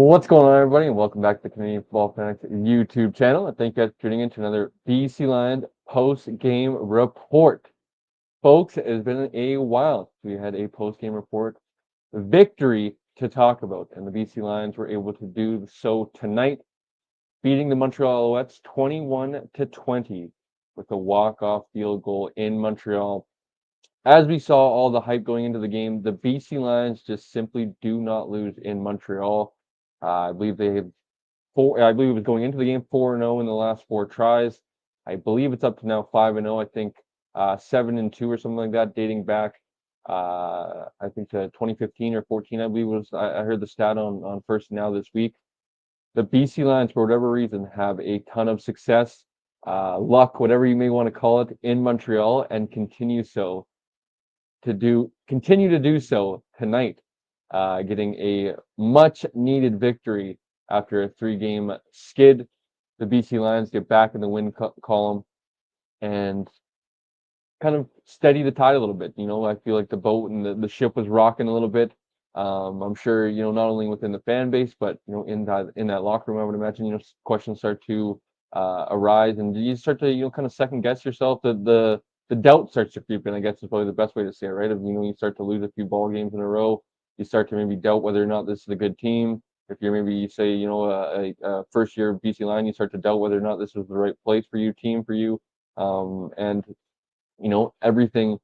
What's going on, everybody, and welcome back to the Canadian Football Fanatics YouTube channel. And thank you guys for tuning in to another BC Lions post-game report. Folks, it has been a while. We had a post-game report victory to talk about, and the BC Lions were able to do so tonight, beating the Montreal Alouettes 21-20 with a walk-off field goal in Montreal. As we saw all the hype going into the game, the BC Lions just simply do not lose in Montreal. I believe they have I believe it was going into the game 4-0 in the last 4 tries. I believe it's up to now 5-0. I think 7-2 or something like that, dating back I think to 2015 or 14. I believe was I heard the stat on First Now this week. The BC Lions, for whatever reason, have a ton of success, luck, whatever you may want to call it, in Montreal, and continue to do so tonight, getting a much needed victory after a 3-game skid. The BC Lions get back in the win column and kind of steady the tide a little bit. I feel like the boat and the ship was rocking a little bit. I'm sure, not only within the fan base, but, in that locker room, I would imagine, questions start to arise, and you start to, kind of second guess yourself. The doubt starts to creep in, I guess is probably the best way to say it, right? If, you start to lose a few ball games in a row, you start to maybe doubt whether or not this is a good team. If you're maybe, you say, a first year BC Lion, you start to doubt whether or not this was the right place for you, team for you. And everything,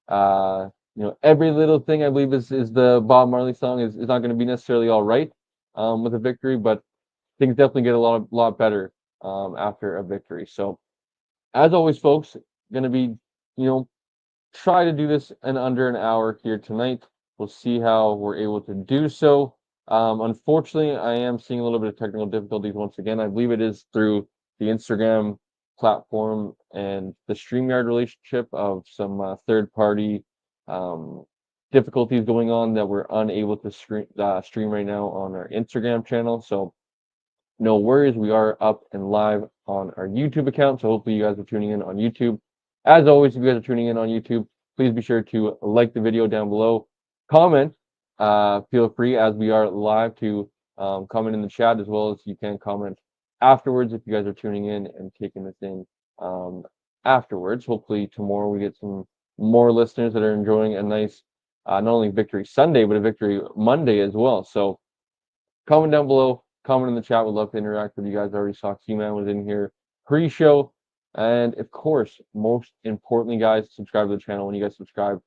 every little thing, I believe is the Bob Marley song is not going to be necessarily all right with a victory, but things definitely get a lot better after a victory. So as always, folks, going to be, try to do this in under an hour here tonight. We'll see how we're able to do so. Unfortunately, I am seeing a little bit of technical difficulties once again. I believe it is through the Instagram platform and the StreamYard relationship of some third-party difficulties going on that we're unable to stream right now on our Instagram channel. So no worries, we are up and live on our YouTube account. So hopefully you guys are tuning in on YouTube. As always, if you guys are tuning in on YouTube, please be sure to like the video down below. Comment, feel free as we are live to comment in the chat, as well as you can comment afterwards if you guys are tuning in and taking this in afterwards. Hopefully tomorrow we get some more listeners that are enjoying a nice, not only Victory Sunday, but a Victory Monday as well. So comment down below, comment in the chat. We'd love to interact with you guys. I already saw Q-Man was in here pre-show. And of course, most importantly, guys, subscribe to the channel. When you guys subscribe,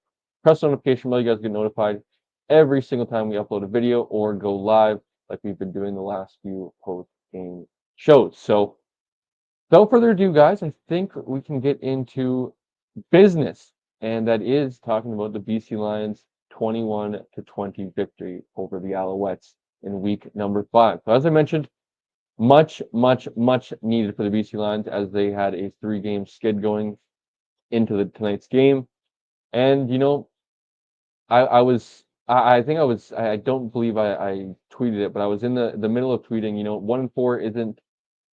press the notification bell. You guys get notified every single time we upload a video or go live, like we've been doing the last few post-game shows. So without further ado, guys, I think we can get into business, and that is talking about the BC Lions 21-20 victory over the Alouettes in week number 5. So as I mentioned, much needed for the BC Lions, as they had a 3-game skid going into tonight's game. And I don't believe I tweeted it, but I was in the middle of tweeting, 1-4 isn't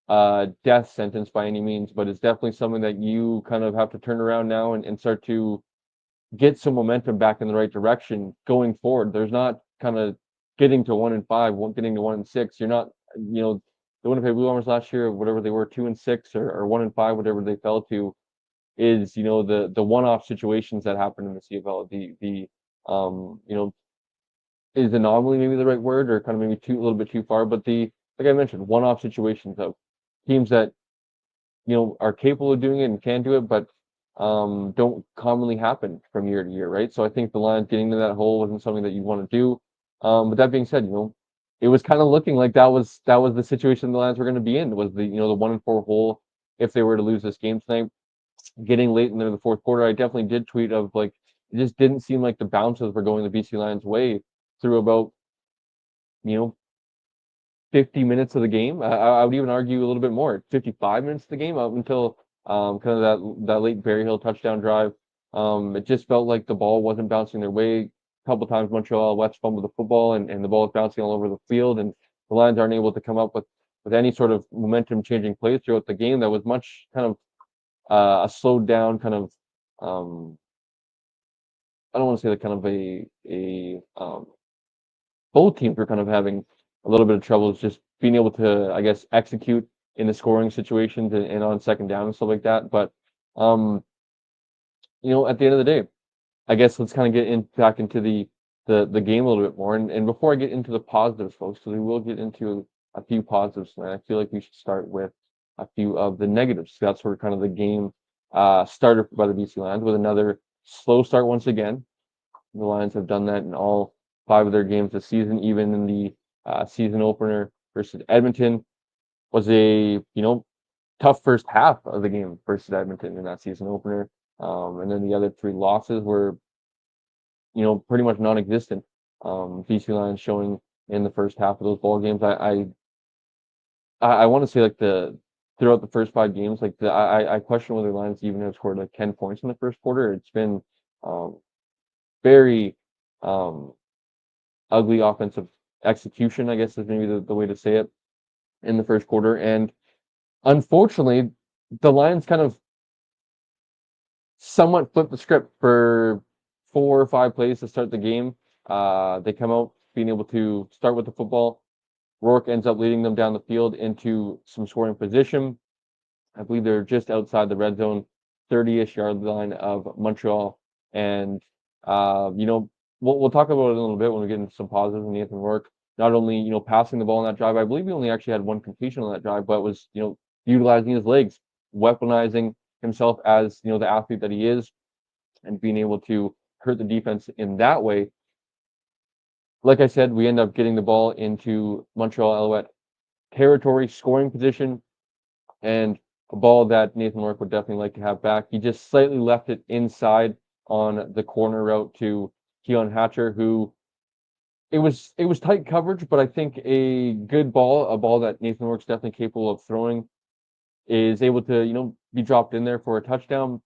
a death sentence by any means, but it's definitely something that you kind of have to turn around now and start to get some momentum back in the right direction going forward. There's not kind of getting to 1-5, getting to 1-6. You're not, the Winnipeg Blue Bombers last year, whatever they were, 2-6 or 1-5, whatever they fell to, is the one-off situations that happen in the CFL. Is anomaly maybe the right word, or kind of maybe a little bit too far, but like I mentioned, one-off situations of teams that are capable of doing it and can do it, but don't commonly happen from year to year, right? So I think the Lions getting into that hole wasn't something that you want to do. But that being said, it was kind of looking like that was the situation the Lions were going to be in, was the 1-4 hole if they were to lose this game tonight. Getting late in the fourth quarter, I definitely did tweet of like, it just didn't seem like the bounces were going the BC Lions way through about 50 minutes of the game. I would even argue a little bit more, 55 minutes of the game, up until kind of that late Berryhill touchdown drive. It just felt like the ball wasn't bouncing their way. A couple times Montreal Alouettes fumbled the football, and the ball was bouncing all over the field, and the Lions aren't able to come up with any sort of momentum changing plays throughout the game. That was much kind of a slowed down kind of, I don't want to say that kind of both teams were kind of having a little bit of trouble is just being able to, I guess, execute in the scoring situations and on second down and stuff like that. But um, at the end of the day, I guess let's kind of get back into the game a little bit more. And before I get into the positives, folks, because we will get into a few positives tonight, I feel like we should start with a few of the negatives. That's where kind of the game started by the BC Lions with another slow start once again. The Lions have done that in all 5 of their games this season, even in the season opener versus Edmonton was a tough first half of the game versus Edmonton in that season opener. And then the other 3 losses were pretty much non-existent. BC Lions showing in the first half of those ball games. I want to say like throughout the first 5 games, like I question whether Lions even have scored like 10 points in the first quarter. It's been very ugly offensive execution, I guess is maybe the way to say it, in the first quarter. And unfortunately, the Lions kind of somewhat flipped the script for 4 or 5 plays to start the game. They come out being able to start with the football. Rourke ends up leading them down the field into some scoring position. I believe they're just outside the red zone, 30-ish yard line of Montreal. And we'll talk about it in a little bit when we get into some positives in Nathan Rourke. Not only passing the ball on that drive, I believe he only actually had 1 completion on that drive, but was utilizing his legs, weaponizing himself as the athlete that he is, and being able to hurt the defense in that way. Like I said, we end up getting the ball into Montreal Alouette territory, scoring position, and a ball that Nathan Rourke would definitely like to have back. He just slightly left it inside on the corner route to Keon Hatcher, who it was tight coverage, but I think a good ball, a ball that Nathan Rourke's definitely capable of throwing, is able to be dropped in there for a touchdown.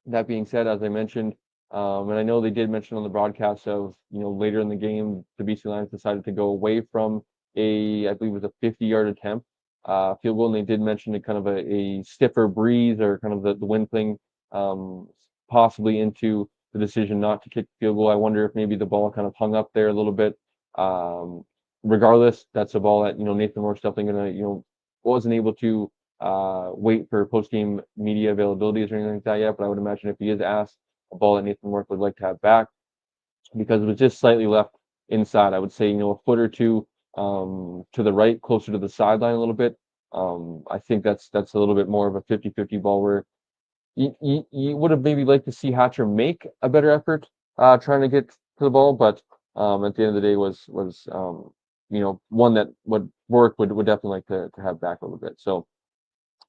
That being said, as I mentioned, and I know they did mention on the broadcast of later in the game, the BC Lions decided to go away from I believe it was a 50-yard attempt field goal, and they did mention a kind of a stiffer breeze or kind of the wind thing possibly into the decision not to kick the field goal. I wonder if maybe the ball kind of hung up there a little bit. Regardless, that's a ball that Nathan Rourke's definitely gonna wasn't able to wait for post-game media availabilities or anything like that yet, but I would imagine if he is asked, a ball that Nathan Rourke would like to have back, because it was just slightly left inside. I would say a foot or 2 to the right, closer to the sideline a little bit. I think that's a little bit more of a 50-50 ball where you would have maybe liked to see Hatcher make a better effort trying to get to the ball, but at the end of the day was one that Rourke would definitely like to have back a little bit. So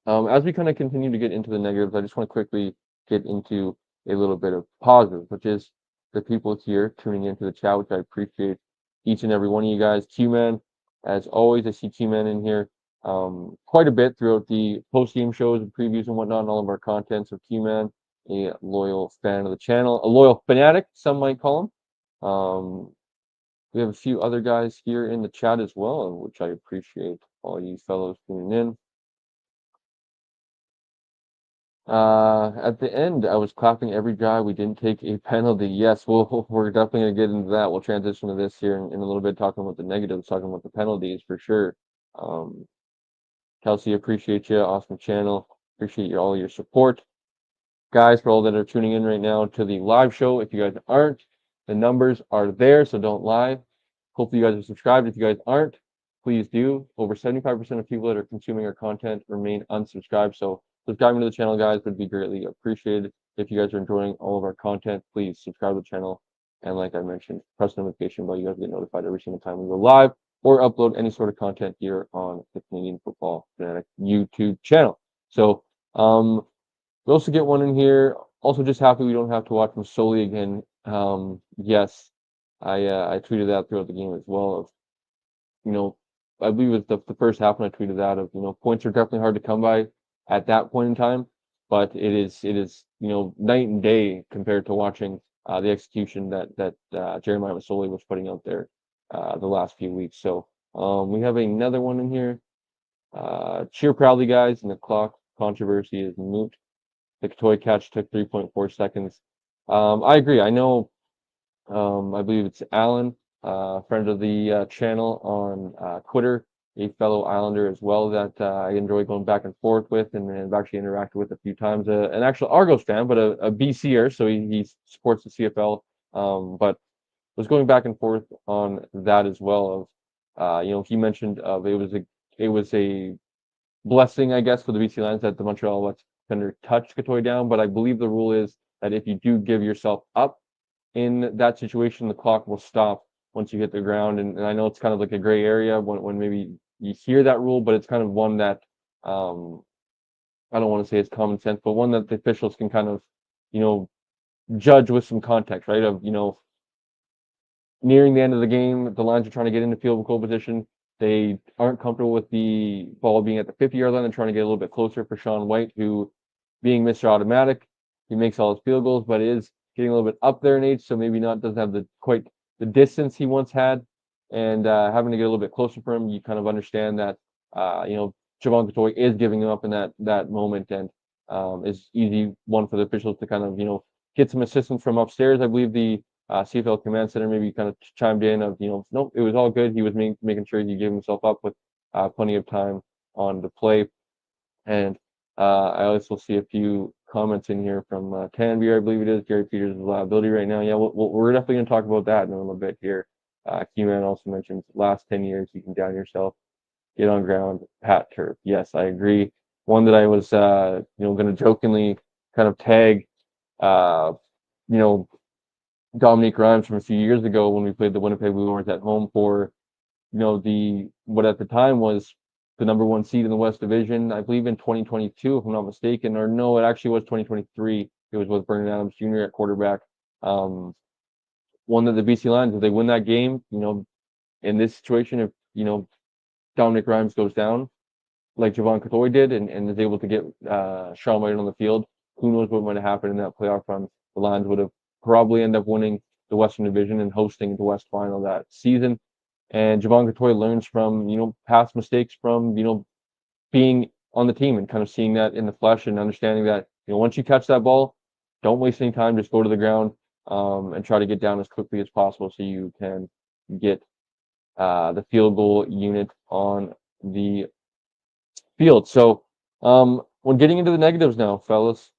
as we kind of continue to get into the negatives, I just want to quickly get into a little bit of positive, which is the people here tuning into the chat, which I appreciate each and every one of you guys. Q-Man, as always, I see Q-Man in here quite a bit throughout the post-game shows and previews and whatnot, and all of our content. So Q-Man, a loyal fan of the channel, a loyal fanatic, some might call him. We have a few other guys here in the chat as well, which I appreciate all you fellows tuning in. At the end, I was clapping every drive. We didn't take a penalty. Yes, we're definitely going to get into that. We'll transition to this here in a little bit, talking about the negatives, talking about the penalties for sure. Kelsey, appreciate you. Awesome channel. Appreciate all your support. Guys, for all that are tuning in right now to the live show, if you guys aren't, the numbers are there, so don't lie. Hopefully you guys are subscribed. If you guys aren't, please do. Over 75% of people that are consuming our content remain unsubscribed, so subscribing to the channel, guys, would be greatly appreciated. If you guys are enjoying all of our content, please subscribe to the channel. And like I mentioned, press the notification bell. You guys get notified every single time we go live or upload any sort of content here on the Canadian Football Fanatic YouTube channel. So we also get one in here. Also, just happy we don't have to watch Masoli again. Yes, I tweeted that throughout the game as well. Of I believe it was the first half when I tweeted that of points are definitely hard to come by at that point in time, but it is night and day compared to watching the execution that Jeremiah Masoli was putting out there the last few weeks. So we have another one in here. Cheer proudly, guys, and the clock controversy is moot. The toy catch took 3.4 seconds. I agree. I know. I believe it's Alan friend of the channel on Twitter, a fellow Islander as well that I enjoy going back and forth with, and have actually interacted with a few times. An actual Argos fan, but a BCer, so he supports the CFL. But was going back and forth on that as well. Of he mentioned of it was a blessing, I guess, for the BC Lions that the Montreal West defender touched Katoy down. But I believe the rule is that if you do give yourself up in that situation, the clock will stop once you hit the ground. And I know it's kind of like a gray area when maybe you hear that rule, but it's kind of one that I don't want to say it's common sense, but one that the officials can kind of, judge with some context, right? Of, nearing the end of the game, the Lions are trying to get into field goal position. They aren't comfortable with the ball being at the 50-yard line and trying to get a little bit closer for Sean White, who, being Mr. Automatic, he makes all his field goals, but is getting a little bit up there in age, so maybe doesn't have quite the distance he once had, and having to get a little bit closer for him, you kind of understand that Jevon Katoy is giving him up in that moment, and is easy one for the officials to kind of get some assistance from upstairs. I believe the CFL Command Center maybe kind of chimed in of, nope, it was all good. He was making sure he gave himself up with plenty of time on the play. And I also see a few comments in here from Tanvir, I believe it is. Gary Peters' reliability right now. Yeah, we're definitely going to talk about that in a little bit here. Q-Man also mentions last 10 years, you can down yourself, get on ground, pat turf. Yes, I agree. One that I was, going to jokingly kind of tag, Dominique Grimes from a few years ago when we played the Winnipeg Blue Bombers at home for, what at the time was the number one seed in the West Division, I believe in 2022, if I'm not mistaken, or no, it actually was 2023. It was with Vernon Adams Jr. at quarterback. One that the BC Lions, if they win that game, in this situation, if, Dominic Grimes goes down, like Jevon Katoy did, and is able to get Sean White on the field, who knows what might have happened in that playoff run. The Lions would have probably end up winning the Western Division and hosting the West Final that season. And Jevon Katoy learns from, past mistakes from, being on the team and kind of seeing that in the flesh and understanding that, once you catch that ball, don't waste any time, just go to the ground and try to get down as quickly as possible so you can get the field goal unit on the field. So when getting into the negatives now, fellas,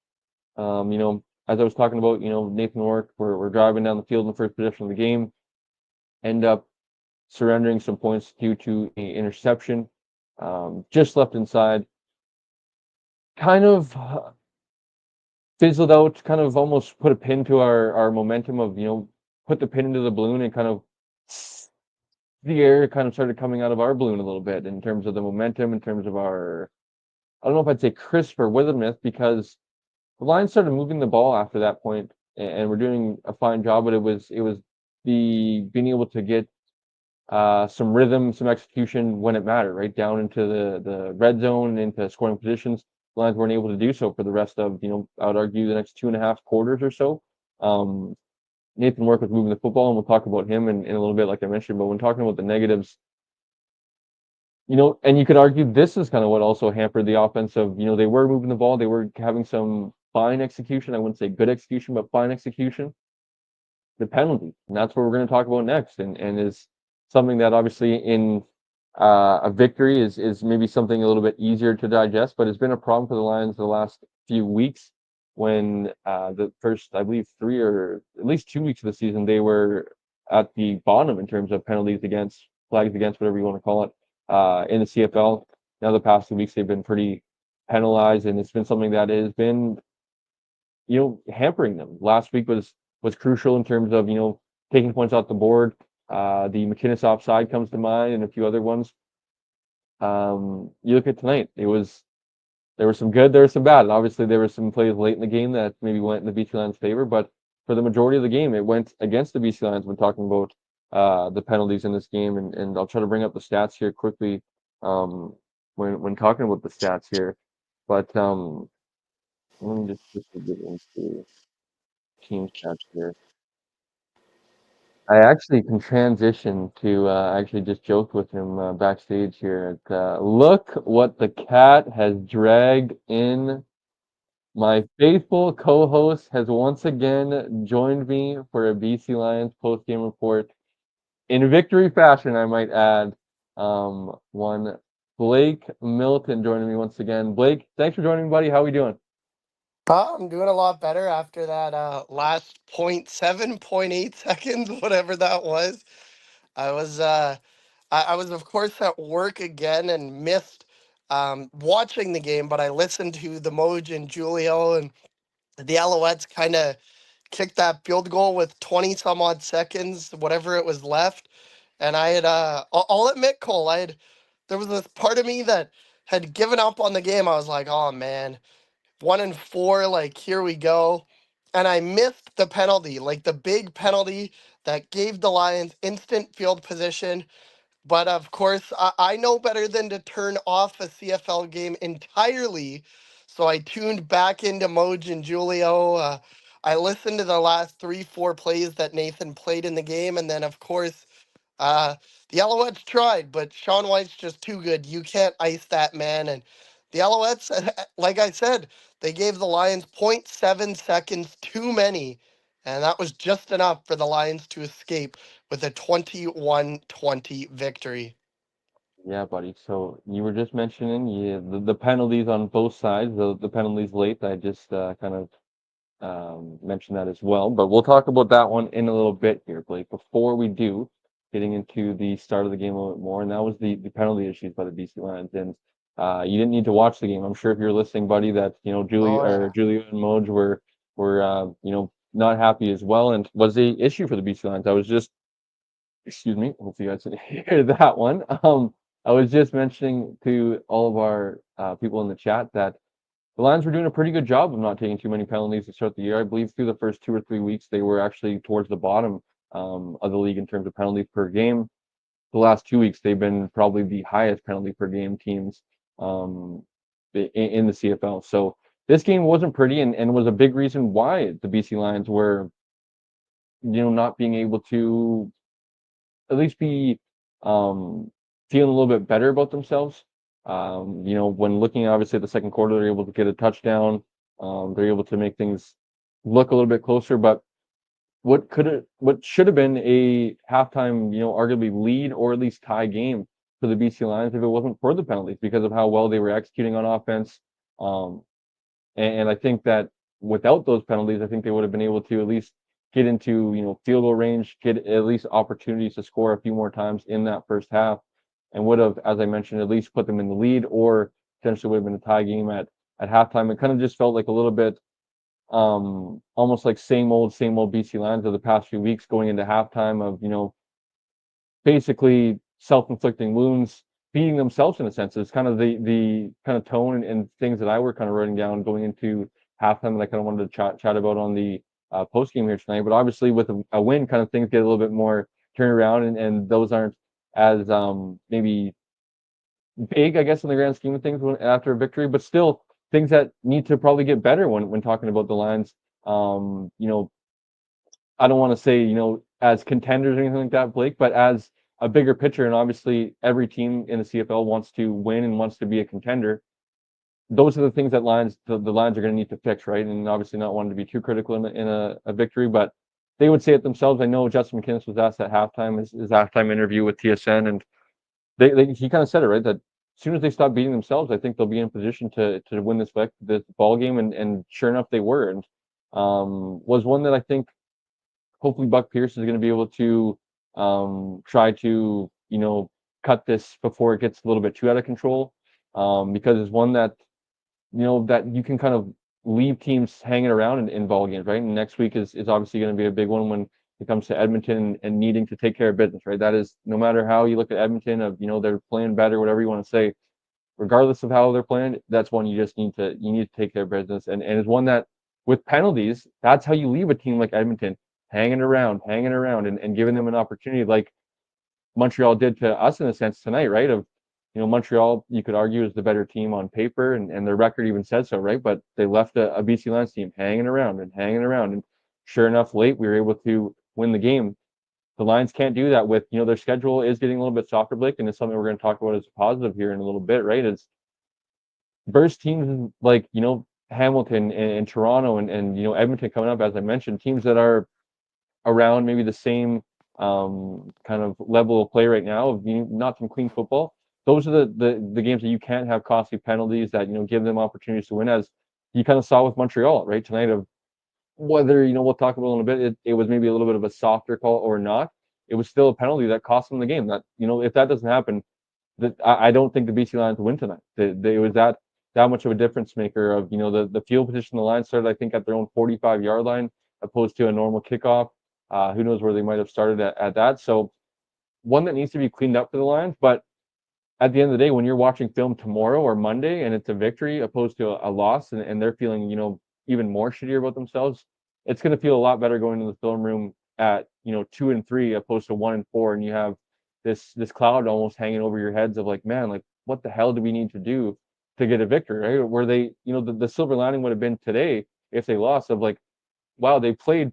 as I was talking about, Nathan Rourke, we're driving down the field in the first possession of the game, end up surrendering some points due to an interception, just left inside, kind of fizzled out, kind of almost put a pin to our momentum of, put the pin into the balloon and kind of the air kind of started coming out of our balloon a little bit in terms of the momentum, in terms of our, I don't know if I'd say crisp or withermouth, because the Lions started moving the ball after that point, and we're doing a fine job. But it was the being able to get some rhythm, some execution when it mattered, right down into the red zone, into scoring positions. The Lions weren't able to do so for the rest of, I would argue, the next 2.5 quarters or so. Nathan Rourke was moving the football, and we'll talk about him in a little bit, like I mentioned. But when talking about the negatives, and you could argue this is kind of what also hampered the offense of, they were moving the ball, they were having some fine execution. I wouldn't say good execution, but fine execution. The penalty, and that's what we're going to talk about next, and is something that obviously in a victory is maybe something a little bit easier to digest, but it's been a problem for the Lions the last few weeks when the first, I believe, 3 or at least 2 weeks of the season, they were at the bottom in terms of penalties against, flags against, whatever you want to call it, in the CFL. Now the past 2 weeks they've been pretty penalized, and it's been something that has been, hampering them. Last week was crucial in terms of, taking points off the board. The McInnes offside comes to mind, and a few other ones. You look at tonight, there was some good, there was some bad. And obviously, there were some plays late in the game that maybe went in the BC Lions' favor, but for the majority of the game, it went against the BC Lions when talking about the penalties in this game. And I'll try to bring up the stats here quickly when talking about the stats here. But let me just get into team stats here. I actually can transition to actually just joked with him backstage here. Look what the cat has dragged in. My faithful co-host has once again joined me for a BC Lions post-game report. in victory fashion, I might add, one Blake Milton joining me once again. Blake, thanks for joining me, buddy. How are we doing? I'm doing a lot better after that last point 7, point 8 seconds, whatever that was. I was I was of course at work again and missed watching the game, but I listened to the Moj and Julio, and the Alouettes kind of kicked that field goal with 20 some odd seconds, whatever it was left. And I had I'll admit, Cole, there was this part of me that had given up on the game. I was like, oh man, 1-4, like here we go. And I missed the penalty, like the big penalty that gave the Lions instant field position. But of course, I know better than to turn off a CFL game entirely. So I tuned back into Moj and Julio. I listened to the last 3, 4 plays that Nathan played in the game. And then, of course, uh, the Alouettes tried, but Sean White's just too good. You can't ice that man. And the Alouettes, like I said, they gave the Lions point 0.7 seconds too many. And that was just enough for the Lions to escape with a 21-20 victory. Yeah, buddy. So you were just mentioning the penalties on both sides, the penalties late. I just kind of mentioned that as well. But we'll talk about that one in a little bit here, Blake. Before we do, getting into the start of the game a little bit more, and that was the penalty issues by the BC Lions. And you didn't need to watch the game. I'm sure if you're listening, buddy, that Oh, yeah. Julio and Moj were not happy as well, and was the issue for the BC Lions. I was just excuse me. Hopefully you guys can hear that one. I was just mentioning to all of our people in the chat that the Lions were doing a pretty good job of not taking too many penalties to start the year. I believe through the first 2 or 3 weeks, they were actually towards the bottom of the league in terms of penalties per game. The last 2 weeks, they've been probably the highest penalty per game teams um, in the CFL. So this game wasn't pretty, and was a big reason why the BC Lions were, not being able to at least be feeling a little bit better about themselves. When looking obviously at the second quarter, they're able to get a touchdown. They're able to make things look a little bit closer. But what should have been a halftime, arguably lead or at least tie game for the BC Lions if it wasn't for the penalties because of how well they were executing on offense. Um, and I think that without those penalties, I think they would have been able to at least get into, field goal range, get at least opportunities to score a few more times in that first half, and would have, as I mentioned, at least put them in the lead or potentially would have been a tie game at halftime. It kind of just felt like a little bit almost like same old BC Lions of the past few weeks going into halftime of, basically self-inflicting wounds, beating themselves in a sense. It's kind of the kind of tone and things that I were kind of writing down going into halftime that I kind of wanted to chat about on the post game here tonight. But obviously, with a win, kind of things get a little bit more turned around, and those aren't as maybe big, I guess, in the grand scheme of things after a victory, but still things that need to probably get better when talking about the Lions. I don't want to say, as contenders or anything like that, Blake, but as a bigger picture, and obviously every team in the CFL wants to win and wants to be a contender. Those are the things that the Lions are going to need to fix, right? And obviously not wanting to be too critical in a victory, but they would say it themselves. I know Justin McInnis was asked at halftime, his halftime interview with TSN, and he kind of said it, right, that as soon as they stop beating themselves, I think they'll be in position to win this ball game, and sure enough, they were, and was one that I think hopefully Buck Pierce is going to be able to try to cut this before it gets a little bit too out of control, because it's one that that you can kind of leave teams hanging around in ball games, right? And next week is obviously going to be a big one when it comes to Edmonton and needing to take care of business, right? That is, no matter how you look at Edmonton, of they're playing better, whatever you want to say, regardless of how they're playing, that's one you need to take care of business, and it's one that with penalties, that's how you leave a team like Edmonton hanging around, and giving them an opportunity like Montreal did to us in a sense tonight, right? Of Montreal, you could argue, is the better team on paper, and their record even said so, right? But they left a BC Lions team hanging around, and sure enough, late we were able to win the game. The Lions can't do that with their schedule is getting a little bit softer, Blake, and it's something we're going to talk about as a positive here in a little bit, right? Is burst teams like Hamilton and Toronto and Edmonton coming up, as I mentioned, teams that are around maybe the same kind of level of play right now of not some clean football. Those are the games that you can't have costly penalties that give them opportunities to win, as you kind of saw with Montreal right tonight. Of whether we'll talk about it a little bit. It was maybe a little bit of a softer call or not. It was still a penalty that cost them the game. That if that doesn't happen, that I don't think the BC Lions win tonight. It was that much of a difference maker. Of the field position, the Lions started I think at their own 45-yard line opposed to a normal kickoff. Who knows where they might have started at that. So one that needs to be cleaned up for the Lions. But at the end of the day, when you're watching film tomorrow or Monday and it's a victory opposed to a loss, and they're feeling even more shittier about themselves, it's going to feel a lot better going to the film room at 2-3 opposed to 1-4, and you have this cloud almost hanging over your heads of like, man, like what the hell do we need to do to get a victory, right? Where they, the silver lining would have been today if they lost, of like, wow, they played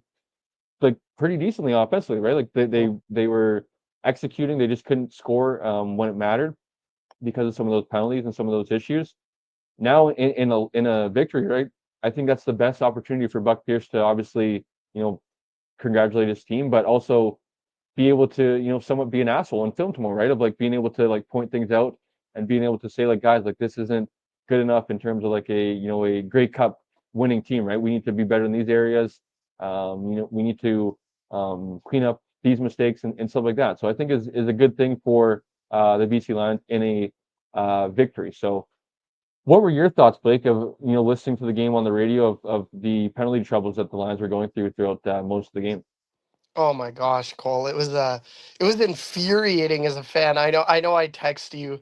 like pretty decently offensively, right? Like they were executing, they just couldn't score when it mattered because of some of those penalties and some of those issues. Now in a victory, right? I think that's the best opportunity for Buck Pierce to obviously, you know, congratulate his team, but also be able to, somewhat be an asshole on film tomorrow, right? Of like being able to like point things out and being able to say like, guys, like this isn't good enough in terms of like a Grey Cup winning team, right? We need to be better in these areas. We need to clean up these mistakes and stuff like that. So I think is a good thing for the BC Lions in a victory. So what were your thoughts, Blake, of listening to the game on the radio of the penalty troubles that the Lions were going through throughout most of the game? Oh my gosh, Cole. It was infuriating as a fan. I know I texted you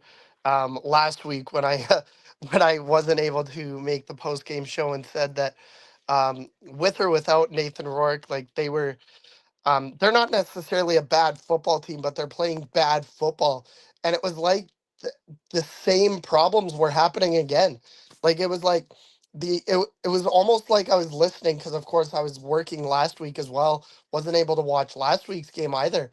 last week when I when I wasn't able to make the post game show and said that with or without Nathan Rourke, like they're not necessarily a bad football team, but they're playing bad football. And it was like the same problems were happening again. Like it was like it was almost like I was listening because of course I was working last week as well. Wasn't able to watch last week's game either.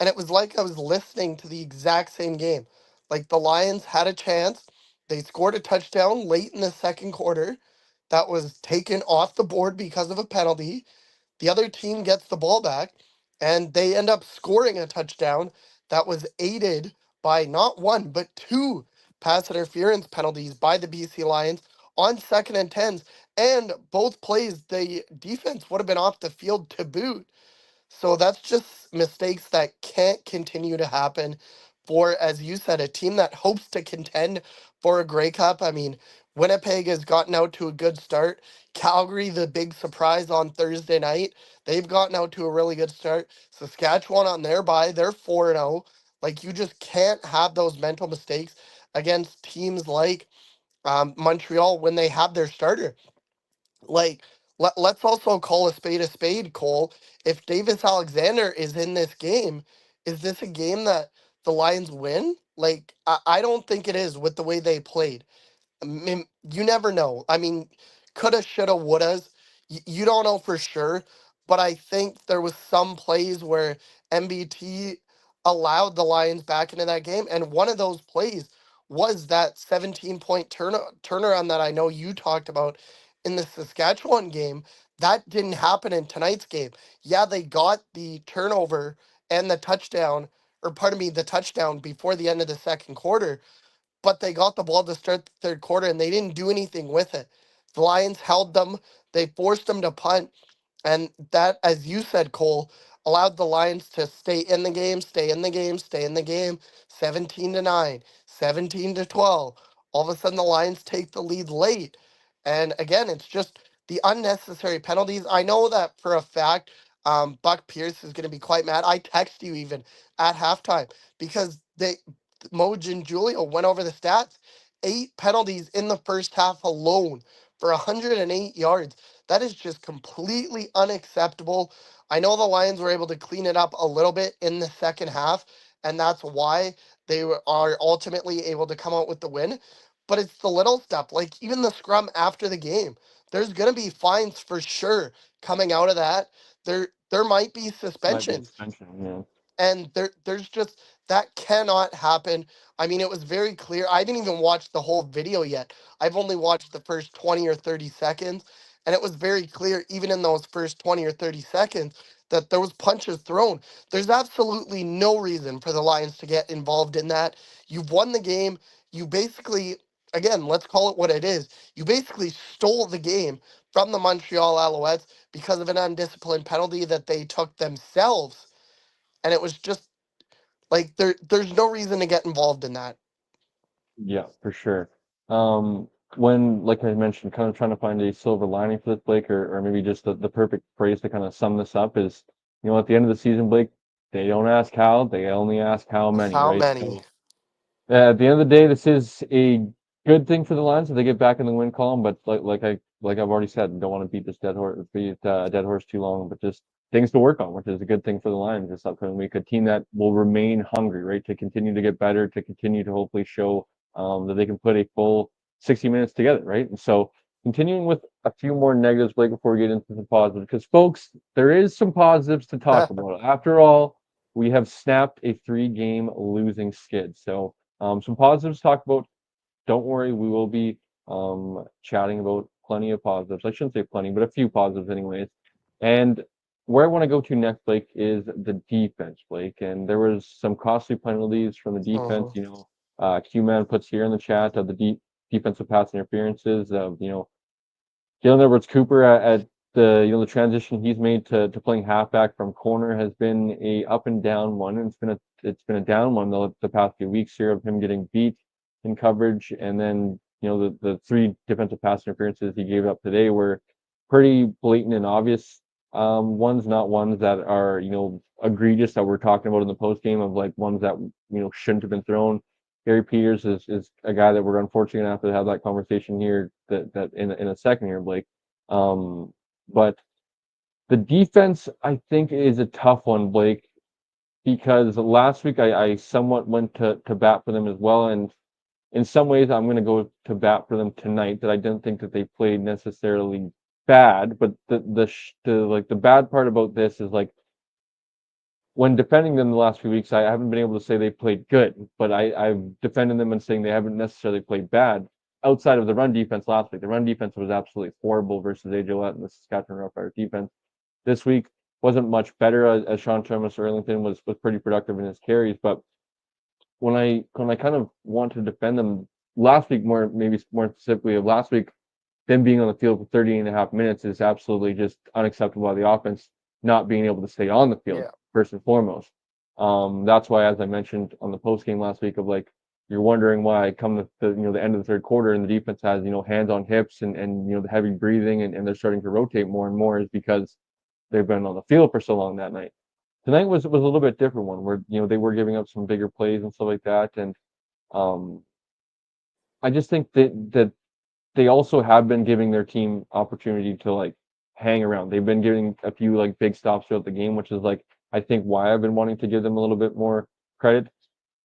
And it was like I was listening to the exact same game. Like the Lions had a chance. They scored a touchdown late in the second quarter that was taken off the board because of a penalty. The other team gets the ball back, and they end up scoring a touchdown that was aided by not one, but two pass interference penalties by the BC Lions on second and tens. And both plays, the defense would have been off the field to boot. So that's just mistakes that can't continue to happen for, as you said, a team that hopes to contend for a Grey Cup. I mean, Winnipeg has gotten out to a good start. Calgary, the big surprise on Thursday night, they've gotten out to a really good start. Saskatchewan on their bye, they're 4-0. Like, you just can't have those mental mistakes against teams like Montreal when they have their starter. Like, let's also call a spade, Cole. If Davis Alexander is in this game, is this a game that the Lions win? Like, I don't think it is with the way they played. I mean, you never know. I mean, coulda, shoulda, wouldas. You don't know for sure, but I think there was some plays where MBT allowed the Lions back into that game, and one of those plays was that 17-point turnaround that I know you talked about in the Saskatchewan game. That didn't happen in tonight's game. Yeah, they got the turnover and the touchdown, or pardon me, the touchdown before the end of the second quarter, but they got the ball to start the third quarter and they didn't do anything with it. The Lions held them, they forced them to punt, and that, as you said, Cole, allowed the Lions to stay in the game, stay in the game, stay in the game, 17-9, 17-12. All of a sudden, the Lions take the lead late. And again, it's just the unnecessary penalties. I know that for a fact, Buck Pierce is going to be quite mad. I text you even at halftime because Moj and Julio went over the stats. 8 penalties in the first half alone for 108 yards. That is just completely unacceptable. I know the Lions were able to clean it up a little bit in the second half, and that's why are ultimately able to come out with the win. But it's the little stuff, like even the scrum after the game. There's going to be fines for sure coming out of that. There might be Might be suspensions, suspension, yeah. and there's just that cannot happen. I mean, it was very clear. I didn't even watch the whole video yet. I've only watched the first 20 or 30 seconds, and it was very clear even in those first 20 or 30 seconds that there was punches thrown. There's absolutely no reason for the Lions to get involved in that. You've won the game. You basically, again, let's call it what it is. You basically stole the game from the Montreal Alouettes because of an undisciplined penalty that they took themselves. And it was just like there's no reason to get involved in that. Yeah, for sure. When, like I mentioned, kind of trying to find a silver lining for this, Blake, or maybe just the perfect phrase to kind of sum this up is, at the end of the season, Blake, they don't ask how, they only ask how many, How right? many? So at the end of the day, this is a good thing for the Lions if they get back in the win column. But like I've already said, don't want to beat this dead horse too long. But just things to work on, which is a good thing for the Lions this upcoming week. A team that will remain hungry, right, to continue to get better, to continue to hopefully show that they can put a full 60 minutes together, right? And so continuing with a few more negatives, Blake, before we get into the positives, because folks, there is some positives to talk about. After all, we have snapped a 3-game losing skid. So some positives to talk about. Don't worry, we will be chatting about plenty of positives. I shouldn't say plenty, but a few positives anyways. And where I want to go to next, Blake, is the defense, Blake. And there was some costly penalties from the defense. Mhm. Q-Man puts here in the chat of the defensive pass interferences of, Jalen Edwards Cooper at the transition he's made to playing halfback from corner has been a up and down one, and it's been a down one the past few weeks here of him getting beat in coverage, and then the 3 defensive pass interferences he gave up today were pretty blatant and obvious ones, not ones that are egregious that we're talking about in the post game of like ones that shouldn't have been thrown. Gary Peters is a guy that we're unfortunately gonna have to have that conversation here that in a second here, Blake. But the defense I think is a tough one, Blake, because last week I somewhat went to bat for them as well, and in some ways I'm gonna go to bat for them tonight. That I didn't think that they played necessarily bad, but the bad part about this is like when defending them the last few weeks, I haven't been able to say they played good, but I've defended them and saying they haven't necessarily played bad outside of the run defense last week. The run defense was absolutely horrible versus AJ and the Saskatchewan Roughriders defense. This week wasn't much better as Sean Thomas Erlington was pretty productive in his carries, but when I kind of want to defend them last week maybe more specifically of last week, them being on the field for 30.5 minutes is absolutely just unacceptable by the offense not being able to stay on the field Yeah. first and foremost. That's why, as I mentioned on the post game last week, of like you're wondering why come the end of the third quarter and the defense has hands on hips and the heavy breathing and they're starting to rotate more and more is because they've been on the field for so long that night. Tonight was a little bit different one where they were giving up some bigger plays and stuff like that, and um, I just think that they also have been giving their team opportunity to like hang around. They've been giving a few like big stops throughout the game, which is like I think why I've been wanting to give them a little bit more credit.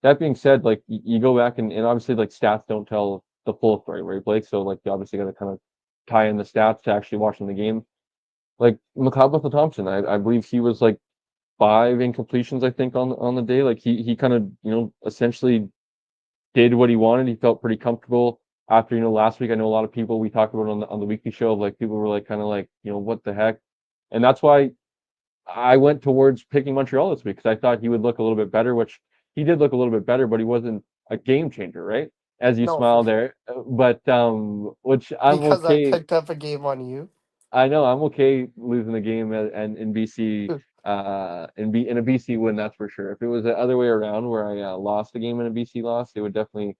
That being said, like you go back and obviously like stats don't tell the full story, right, Blake? So like you obviously got to kind of tie in the stats to actually watching the game. Like McLeod Thompson, I believe he was like 5 incompletions, I think, on the day. Like he kind of essentially did what he wanted. He felt pretty comfortable after last week. I know a lot of people we talked about on the weekly show of like people were like kind of like what the heck, and that's why I went towards picking Montreal this week because I thought he would look a little bit better, which he did look a little bit better, but he wasn't a game changer, right? As you No, for smile sure. there, but which I'm Because I okay. picked up a game on you. I know I'm okay losing the game and in BC in a BC win, that's for sure. If it was the other way around where I lost the game in a BC loss, it would definitely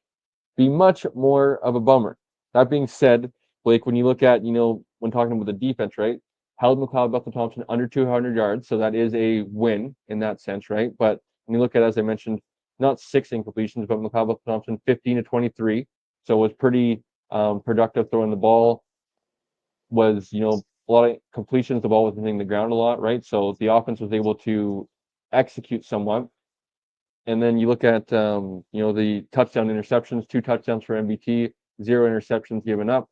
be much more of a bummer. That being said, Blake, when you look at, when talking about the defense, right? Held McLeod Bethel Thompson under 200 yards, so that is a win in that sense, right? But when you look at, as I mentioned, not 6 incompletions, but McLeod Bethel Thompson 15 to 23, so it was pretty productive throwing the ball. Was a lot of completions, the ball was hitting the ground a lot, right? So the offense was able to execute somewhat. And then you look at the touchdown interceptions, 2 touchdowns for MBT, 0 interceptions given up.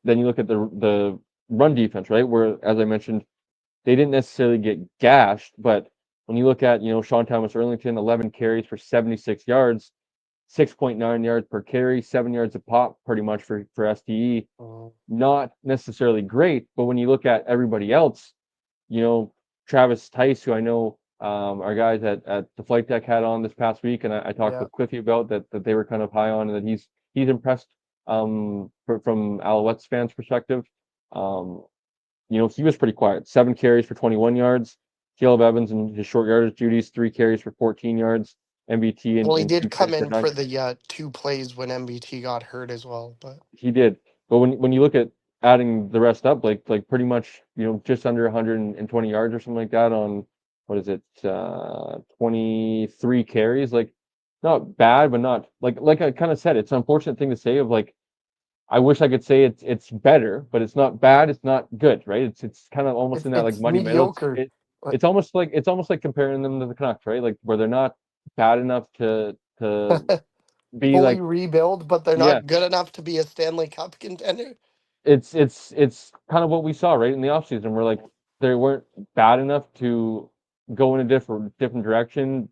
Then you look at the run defense, right? Where, as I mentioned, they didn't necessarily get gashed, but when you look at Sean Thomas Erlington, 11 carries for 76 yards, 6.9 yards per carry, 7 yards a pop, pretty much for STE. Mm. Not necessarily great, but when you look at everybody else, Travis Tice, who I know our guys at the flight deck had on this past week, and I talked Yeah. with Cliffy about that they were kind of high on, and that he's impressed from Alouettes fans' perspective. Um, he was pretty quiet. 7 carries for 21 yards. Caleb Evans and his short yardage duties, 3 carries for 14 yards. MBT Well, he and did two come carries for in nine. for the 2 plays when MBT got hurt as well, but He did. But when you look at adding the rest up, like pretty much, just under 120 yards or something like that on what is it, 23 carries, like not bad, but not like I kind of said, it's an unfortunate thing to say of like I wish I could say it's better, but it's not bad, it's not good, right? It's kind of almost it's in that like it's muddy middle. mediocre. Like, It's almost like comparing them to the Canucks, right? Like where they're not bad enough to be fully like, rebuild, but they're yeah, not good enough to be a Stanley Cup contender. it's kind of what we saw right in the offseason. Where like they weren't bad enough to go in a different direction,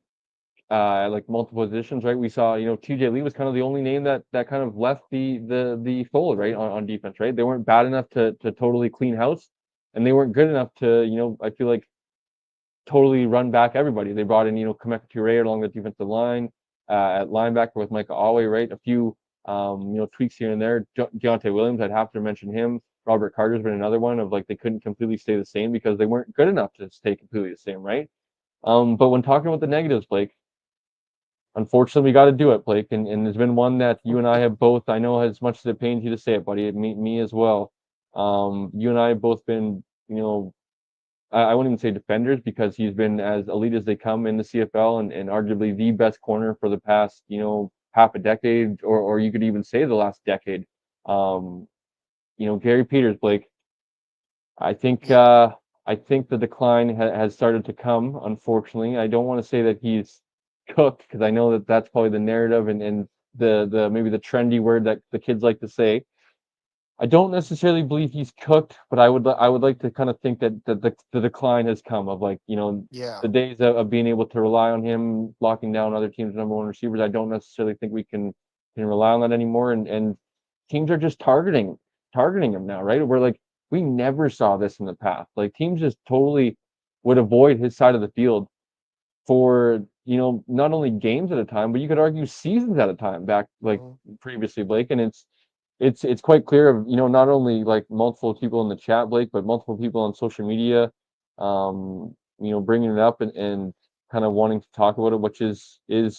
like multiple positions, right? We saw, TJ Lee was kind of the only name that kind of left the fold, right, Mhm. on defense, right? They weren't bad enough to totally clean house, and they weren't good enough to, I feel like totally run back everybody. They brought in, Kameka Ture along the defensive line, at linebacker with Micah Alway, right? A few, tweaks here and there. Deontay Williams, I'd have to mention him. Robert Carter's been another one of like they couldn't completely stay the same because they weren't good enough to stay completely the same, right? But when talking about the negatives, Blake, unfortunately, we got to do it, Blake, and there's been one that you and I have both. I know as much as it pains you to say it, buddy, me as well. You and I have both been, I wouldn't even say defenders because he's been as elite as they come in the CFL and arguably the best corner for the past, half a decade, or you could even say the last decade. Um, Gary Peters, Blake. I think Yeah, the decline has started to come. Unfortunately, I don't want to say that he's cooked because I know that that's probably the narrative and the maybe the trendy word that the kids like to say. I don't necessarily believe he's cooked, but I would like to kind of think that the decline has come of like yeah. the days of being able to rely on him locking down other teams' number one receivers. I don't necessarily think we can rely on that anymore, and teams are just targeting him now, right? We're like we never saw this in the past. Like teams just totally would avoid his side of the field for not only games at a time, but you could argue seasons at a time back like Mhm. previously, Blake. And it's quite clear of not only like multiple people in the chat, Blake, but multiple people on social media, bringing it up and kind of wanting to talk about it, which is an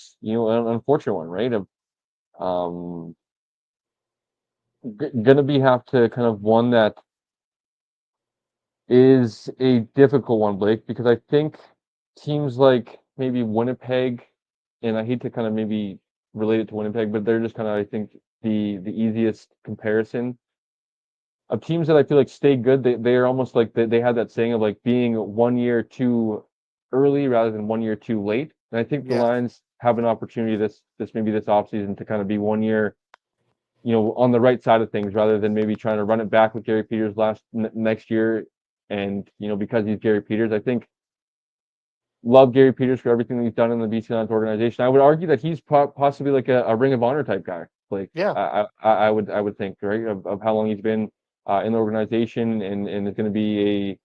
unfortunate one, right? Of um, gonna be have to kind of one that is a difficult one, Blake, because I think teams like maybe Winnipeg, and I hate to kind of maybe relate it to Winnipeg, but they're just kind of I think the easiest comparison of teams that I feel like stay good. They are almost like they had that saying of like being 1 year too early rather than 1 year too late. And I think the Yeah. Lions have an opportunity this maybe this offseason to kind of be 1 year, on the right side of things rather than maybe trying to run it back with Gary Peters next year. And because he's Gary Peters, I think love Gary Peters for everything that he's done in the BC Lions organization. I would argue that he's possibly like a Ring of Honor type guy. Like Yeah. I would think right of how long he's been in the organization and is going to be a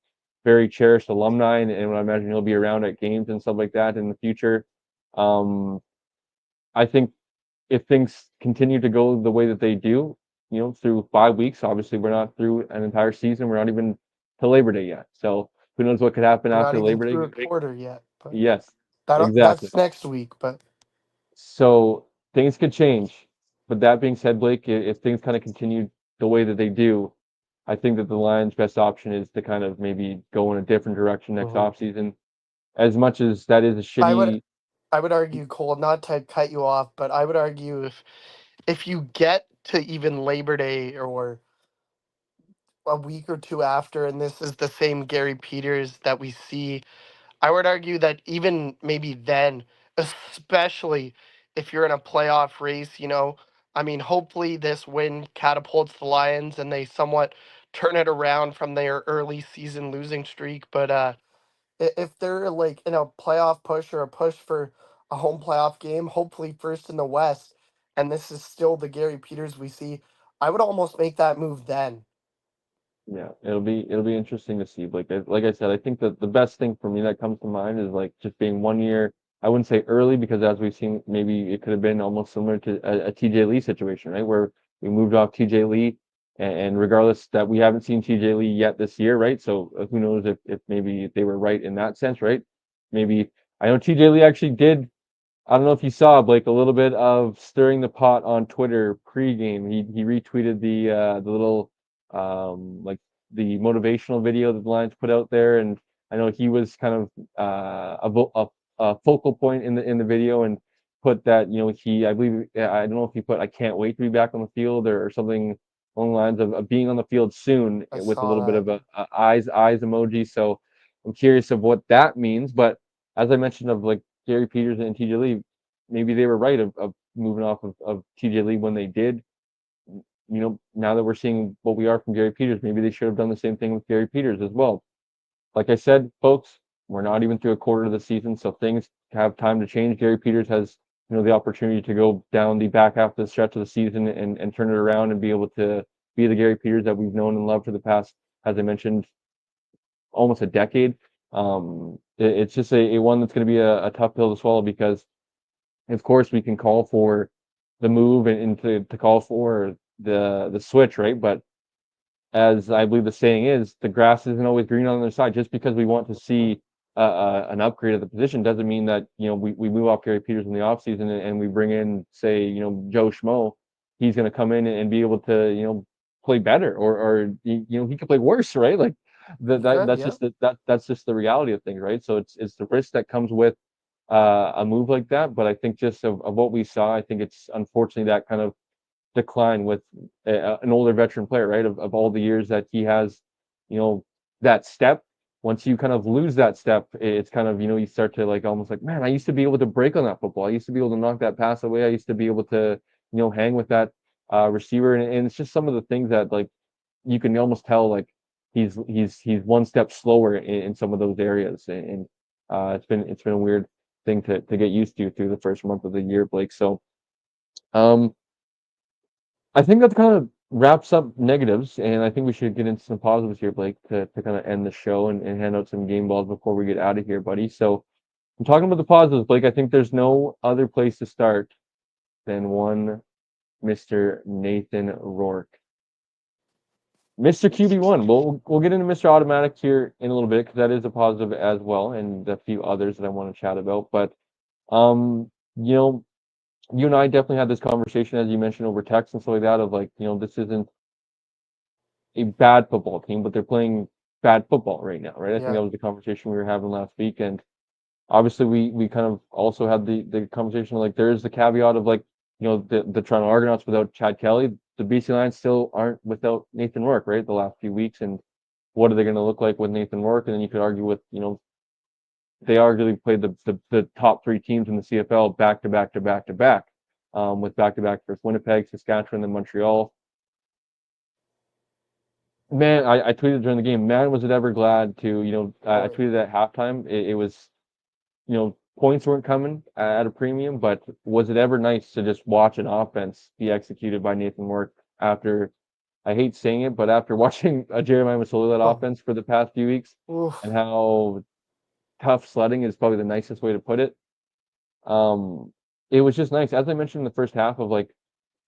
very cherished alumni and I imagine he'll be around at games and stuff like that in the future. Um, I think if things continue to go the way that they do, through 5 weeks, obviously we're not through an entire season. We're not even to Labor Day yet. So who knows what could happen We're not after even Labor through a Day? quarter yet, but Yes, exactly. that's next week. But So things could change. But that being said, Blake, if things kind of continue the way that they do, I think that the Lions' best option is to kind of maybe go in a different direction next Mhm. offseason. As much as that is a I would shitty, I would argue, Cole, not to cut you off, but I would argue if you get to even Labor Day or a week or two after, and this is the same Gary Peters that we see, I would argue that even maybe then, especially if you're in a playoff race, I mean, hopefully this win catapults the Lions and they somewhat turn it around from their early season losing streak. But if they're like in a playoff push or a push for a home playoff game, hopefully first in the West, and this is still the Gary Peters we see, I would almost make that move then. Yeah, it'll be interesting to see. Like I said, I think that the best thing for me that comes to mind is like just being 1 year. I wouldn't say early because as we've seen, maybe it could have been almost similar to a TJ Lee situation, right? Where we moved off TJ Lee, and regardless that we haven't seen TJ Lee yet this year, right? So who knows if maybe they were right in that sense, right? Maybe I know TJ Lee actually did. I don't know if you saw Blake a little bit of stirring the pot on Twitter pregame. He retweeted the little like the motivational video that the Lions put out there, and I know he was kind of a focal point in the video and put that he I believe I don't know if he put I can't wait to be back on the field or something along the lines of being on the field soon I with a saw little bit that. of a eyes emoji. So I'm curious of what that means, but as I mentioned of like Gary Peters and TJ Lee, maybe they were right of moving off of TJ Lee when they did. Now that we're seeing what we are from Gary Peters, maybe they should have done the same thing with Gary Peters as well. Like I said, folks, we're not even through a quarter of the season, so things have time to change. Gary Peters has, the opportunity to go down the back half of the stretch of the season and turn it around and be able to be the Gary Peters that we've known and loved for the past, as I mentioned, almost a decade. It's just a one that's going to be a tough pill to swallow because of course we can call for the move and to call for the switch, right? But as I believe the saying is, the grass isn't always green on the other side. Just because we want to see an upgrade of the position doesn't mean that we move off Gary Peters in the offseason and we bring in, say, Joe Schmo. He's going to come in and be able to play better, or he could play worse, right? Like He could, that's yeah. just that's just the reality of things, right? So it's the risk that comes with a move like that. But I think just of what we saw, I think it's unfortunately that kind of decline with an older veteran player, right? Of all the years that he has, that step. Once you kind of lose that step, it's kind of you start to like almost like, man, I used to be able to break on that football. I used to be able to knock that pass away. I used to be able to hang with that receiver, and it's just some of the things that like you can almost tell like he's one step slower in some of those areas, and it's been a weird thing to get used to through the first month of the year, Blake. So um, I think that kind of wraps up negatives, and I think we should get into some positives here, Blake, to kind of end the show and hand out some game balls before we get out of here, buddy. So I'm talking about the positives, Blake. I think there's no other place to start than one Mr. Nathan Rourke. Mr. QB1. We'll get into Mr. Automatic here in a little bit because that is a positive as well, and a few others that I want to chat about. But you know, you and I definitely had this conversation as you mentioned over text and stuff like that of like, this isn't a bad football team, but they're playing bad football right now, right? I think Yeah. that was the conversation we were having last week, and obviously we kind of also had the conversation like there is the caveat of like the Toronto Argonauts without Chad Kelly, the BC Lions still aren't without Nathan Rourke, right? The last few weeks, and what are they going to look like with Nathan Rourke? And then you could argue with they arguably played the top three teams in the CFL back to back to back to back, with back to back versus Winnipeg, Saskatchewan, and Montreal. Man, I tweeted during the game, man, was it ever glad to, I Oh yeah. tweeted at halftime. It was, points weren't coming at a premium, but was it ever nice to just watch an offense be executed by Nathan Rourke after, I hate saying it, but after watching a Jeremiah Masoli-led Oh. offense for the past few weeks and Oof. how tough sledding is probably the nicest way to put it. Um, it was just nice. As I mentioned in the first half of like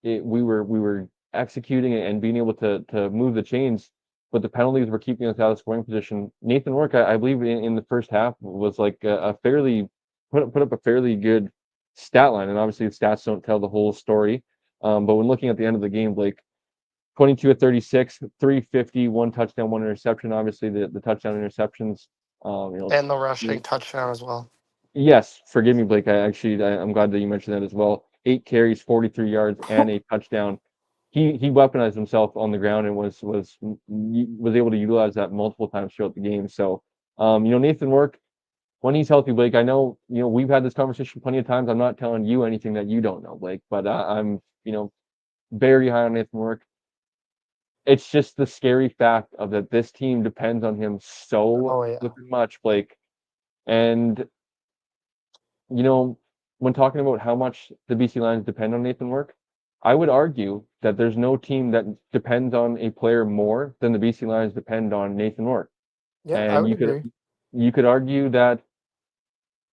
we were executing and being able to move the chains, but the penalties were keeping us out of scoring position. Nathan Rourke, I believe in the first half was like a fairly put up a fairly good stat line, and obviously the stats don't tell the whole story. But when looking at the end of the game, Blake, 22 of 36, 350, one touchdown, one interception. Obviously the touchdown interceptions, And the rushing touchdown as well. yes, forgive me, Blake. I'm glad that you mentioned that as well. 8 carries, 43 yards, and a touchdown. He weaponized himself on the ground and was able to utilize that multiple times throughout the game. So, Nathan Rourke, when he's healthy, Blake, I know we've had this conversation plenty of times. I'm not telling you anything that you don't know, Blake, but I'm very high on Nathan Rourke. It's just the scary fact of that this team depends on him so Oh yeah. flipping much, Blake, and you know, when talking about how much the BC Lions depend on Nathan Rourke, I would argue that there's no team that depends on a player more than the BC Lions depend on Nathan Rourke. Yeah, I And would agree. you could argue that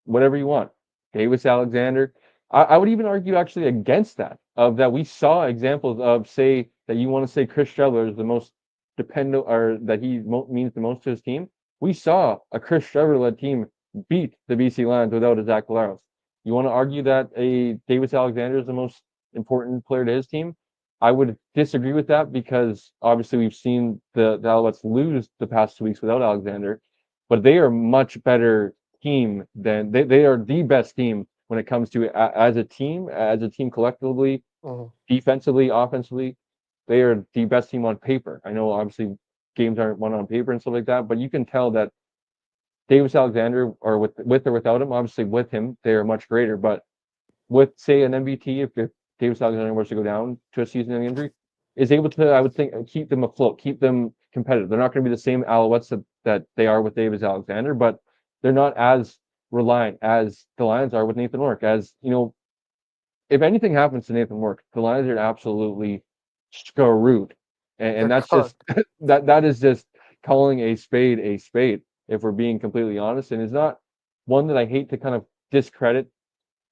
whatever you want. Davis Alexander. I would even argue actually against that, of that we saw examples of, say, that you want to say Chris Streveler is the most dependent, or that he means the most to his team. We saw a Chris Streveler-led team beat the BC Lions without a Zach Collaros. You want to argue that a Davis Alexander is the most important player to his team? I would disagree with that, because obviously we've seen the Alouettes lose the past 2 weeks without Alexander, but they are much better team than they are the best team when it comes to as a team collectively, Mhm. defensively, offensively. They are the best team on paper. I know obviously games aren't won on paper and stuff like that, but you can tell that Davis Alexander, or with or without him, obviously with him, they are much greater. But with, say, an MVT, if Davis Alexander was to go down to a season-ending injury, is able to, I would think, keep them afloat, keep them competitive. They're not going to be the same Alouettes that they are with Davis Alexander, but they're not as reliant as the Lions are with Nathan Rourke. As you know, if anything happens to Nathan Rourke, the Lions are absolutely screwed, They're and that's just cooked. that is just calling a spade, if we're being completely honest. And it's not one that I hate to kind of discredit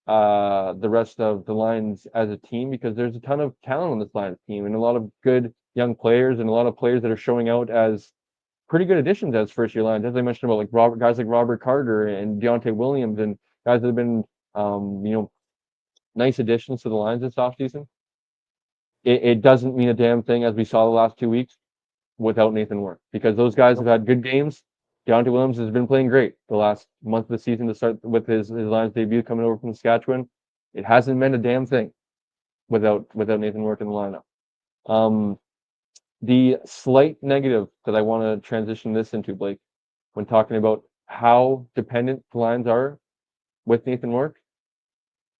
the rest of the Lions as a team, because there's a ton of talent on this Lions team and a lot of good young players and a lot of players that are showing out as pretty good additions as first year Lions. As I mentioned about guys like Robert Carter and Deontay Williams, and guys that have been nice additions to the Lions this offseason. It doesn't mean a damn thing, as we saw the last 2 weeks, without Nathan Rourke, because those guys have had good games. Deontay Williams has been playing great the last month of the season to start with his Lions debut coming over from Saskatchewan. It hasn't meant a damn thing without Nathan Rourke in the lineup. The slight negative that I want to transition this into, Blake, when talking about how dependent the Lions are with Nathan Rourke,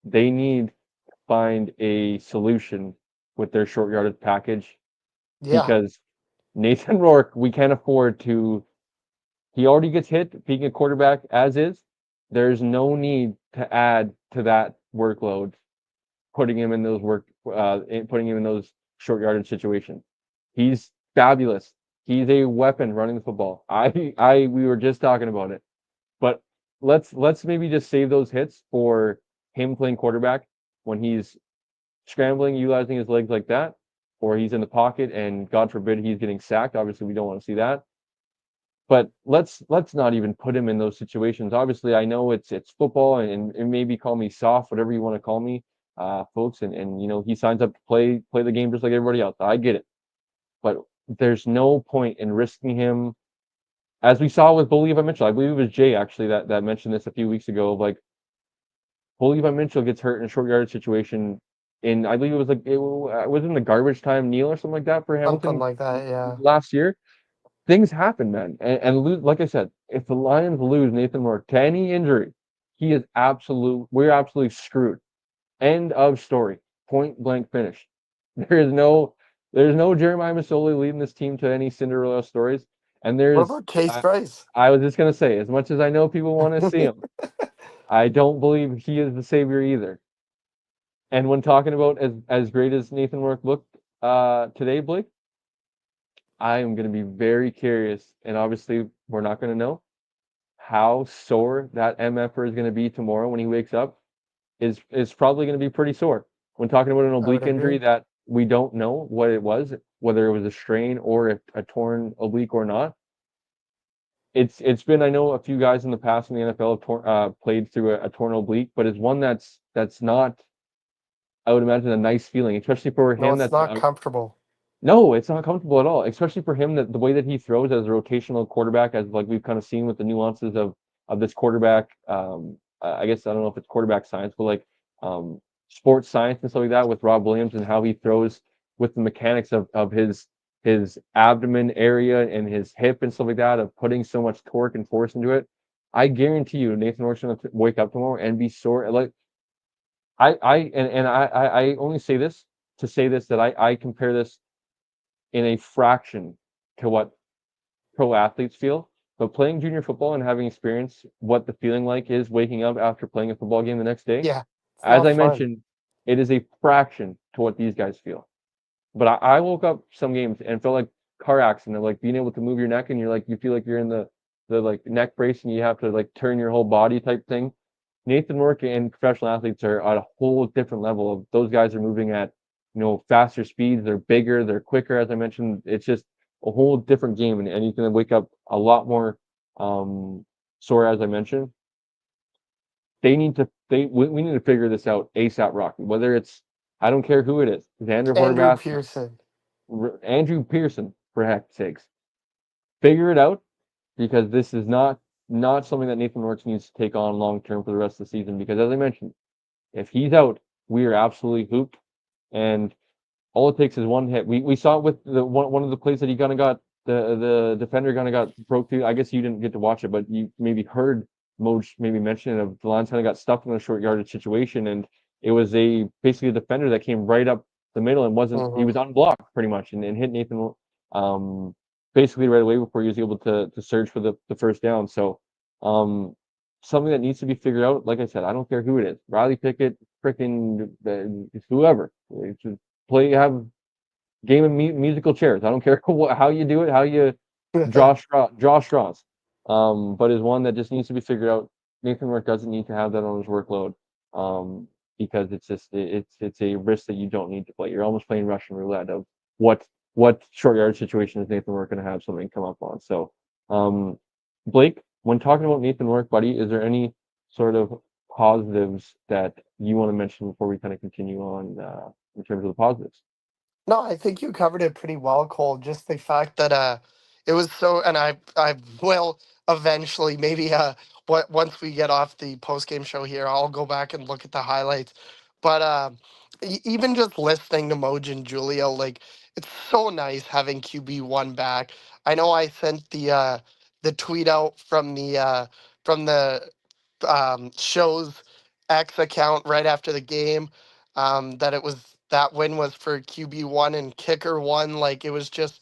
they need to find a solution with their short yardage package, Yeah. because Nathan Rourke, we can't afford to. He already gets hit being a quarterback as is. There's no need to add to that workload, putting him in those short yardage situations. He's fabulous. He's a weapon running the football. We were just talking about it, but let's maybe just save those hits for him playing quarterback when he's scrambling, utilizing his legs like that, or he's in the pocket and God forbid he's getting sacked. Obviously, we don't want to see that. But let's not even put him in those situations. Obviously, I know it's football, and maybe call me soft, whatever you want to call me, folks. And he signs up to play the game just like everybody else. I get it, but there's no point in risking him, as we saw with Bo Levi Mitchell. I believe it was Jay actually that mentioned this a few weeks ago. Of like, Bo Levi Mitchell gets hurt in a short yardage situation. I believe it was was in the garbage time kneel or something like that for Something Hamilton like that. Yeah. last year. Things happen, man. And lose, like I said, if the Lions lose Nathan Rourke to any injury, we're absolutely screwed. End of story. Point blank finish. There's no Jeremiah Masoli leading this team to any Cinderella stories. And What about Case I, Price? I was just gonna say, as much as I know people want to see him, I don't believe he is the savior either. And when talking about as great as Nathan Rourke looked today, Blake, I am going to be very curious, and obviously we're not going to know how sore that MFer is going to be tomorrow when he wakes up. Is probably going to be pretty sore. When talking about an I would oblique injury agree. that we don't know what it was, whether it was a strain or a torn oblique or not. It's been, I know a few guys in the past in the NFL have played through a torn oblique, but it's one that's not, I would imagine, a nice feeling, especially for No, him. it's not comfortable. No, it's not comfortable at all, especially for him, that the way that he throws as a rotational quarterback, as like we've kind of seen with the nuances of this quarterback. I guess I don't know if it's quarterback science, but like sports science and stuff like that with Rob Williams, and how he throws with the mechanics of his abdomen area and his hip and stuff like that, of putting so much torque and force into it. I guarantee you, Nathan Rourke's going to wake up tomorrow and be sore. Like I only say this to say this, that I compare this in a fraction to what pro athletes feel. But playing junior football and having experience what the feeling like is waking up after playing a football game the next day, Yeah. It's as not I fun. mentioned, it is a fraction to what these guys feel. But I woke up some games and felt like car accident, like being able to move your neck and you're like you feel like you're in the like neck brace and you have to like turn your whole body type thing. Nathan Rourke and professional athletes are at a whole different level. Of those guys are moving at faster speeds. They're bigger. They're quicker. As I mentioned, it's just a whole different game, and you can wake up a lot more sore. As I mentioned, we need to figure this out ASAP, Rocky. Whether it's I don't care who it is, Xander Andrew Horvath, Pearson. Andrew Pearson, for heck's sakes, figure it out because this is not something that Nathan Rourke needs to take on long term for the rest of the season. Because as I mentioned, if he's out, we are absolutely hooped, and all it takes is one hit. We saw it with the one of the plays that he kind of got the defender kind of got broke through. I guess you didn't get to watch it, but you maybe heard Moj maybe mention it of the Lions kind of got stuck in a short yardage situation, and it was basically a defender that came right up the middle and he was unblocked pretty much and hit Nathan basically right away before he was able to surge for the first down. So something that needs to be figured out. Like I said, I don't care who it is, Riley Pickett, freaking whoever. Have game of musical chairs. I don't care how you do it, how you draw straws. But is one that just needs to be figured out. Nathan Rourke doesn't need to have that on his workload. Because it's a risk that you don't need to play. You're almost playing Russian roulette of what short yard situation is Nathan Rourke going to have something come up on. So, Blake, when talking about Nathan Rourke, buddy, is there any sort of positives that you want to mention before we kind of continue on in terms of the positives? No, I think you covered it pretty well, Cole. Just the fact that it was so, and I will eventually maybe once we get off the post game show here, I'll go back and look at the highlights. But even just listening to Moj and Julio, like it's so nice having QB1 back. I know I sent the tweet out from the show's X account right after the game, that it was that win was for QB1 and kicker one. Like it was just,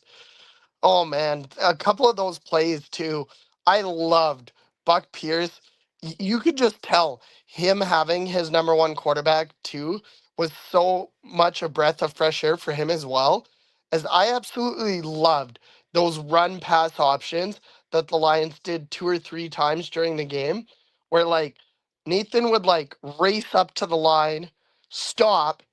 oh man, a couple of those plays too. I loved Buck Pierce. You could just tell him having his number one quarterback too was so much a breath of fresh air for him as well. As I absolutely loved those run pass options that the Lions did 2 or 3 times during the game, where like Nathan would like race up to the line, stop,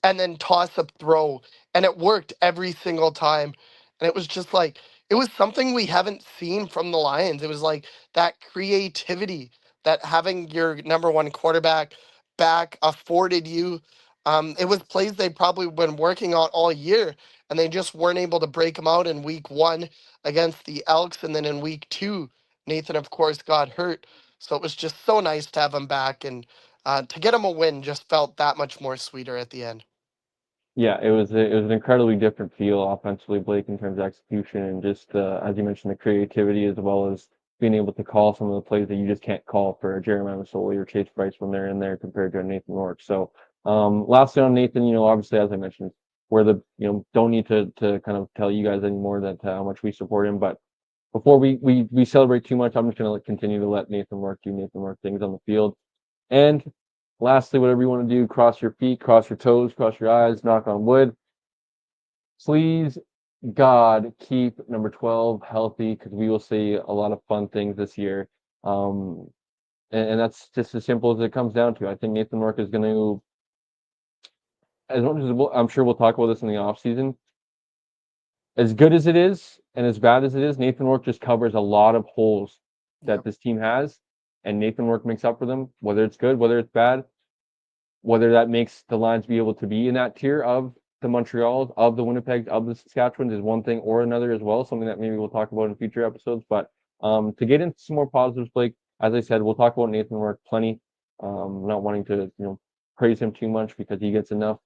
and then toss up throw, and it worked every single time. And it was just like it was something we haven't seen from the Lions. It was like that creativity that having your number one quarterback back afforded you. It was plays they probably been working on all year, and they just weren't able to break them out in week one against the Elks, and then in week two, Nathan of course got hurt. So it was just so nice to have him back, and to get him a win just felt that much more sweeter at the end. Yeah, it was an incredibly different feel offensively, Blake, in terms of execution and just as you mentioned, the creativity as well as being able to call some of the plays that you just can't call for Jeremiah Masoli or Chase Bryce when they're in there compared to Nathan Rourke. So, lastly on Nathan, obviously as I mentioned, we're don't need to kind of tell you guys anymore that how much we support him, but before we celebrate too much, I'm just going to continue to let Nathan Rourke do Nathan Rourke things on the field. And lastly, whatever you want to do, cross your feet, cross your toes, cross your eyes, knock on wood. Please, God, keep number 12 healthy because we will see a lot of fun things this year. And that's just as simple as it comes down to. I think Nathan Rourke is going to, as much as I'm sure we'll talk about this in the offseason, as good as it is and as bad as it is, Nathan Rourke just covers a lot of holes that this team has, and Nathan Rourke makes up for them, whether it's good, whether it's bad, whether that makes the Lions be able to be in that tier of the Montreals, of the Winnipegs, of the Saskatchewans is one thing or another as well, something that maybe we'll talk about in future episodes. But to get into some more positives, Blake, as I said, we'll talk about Nathan Rourke plenty. Not wanting to praise him too much because he gets enough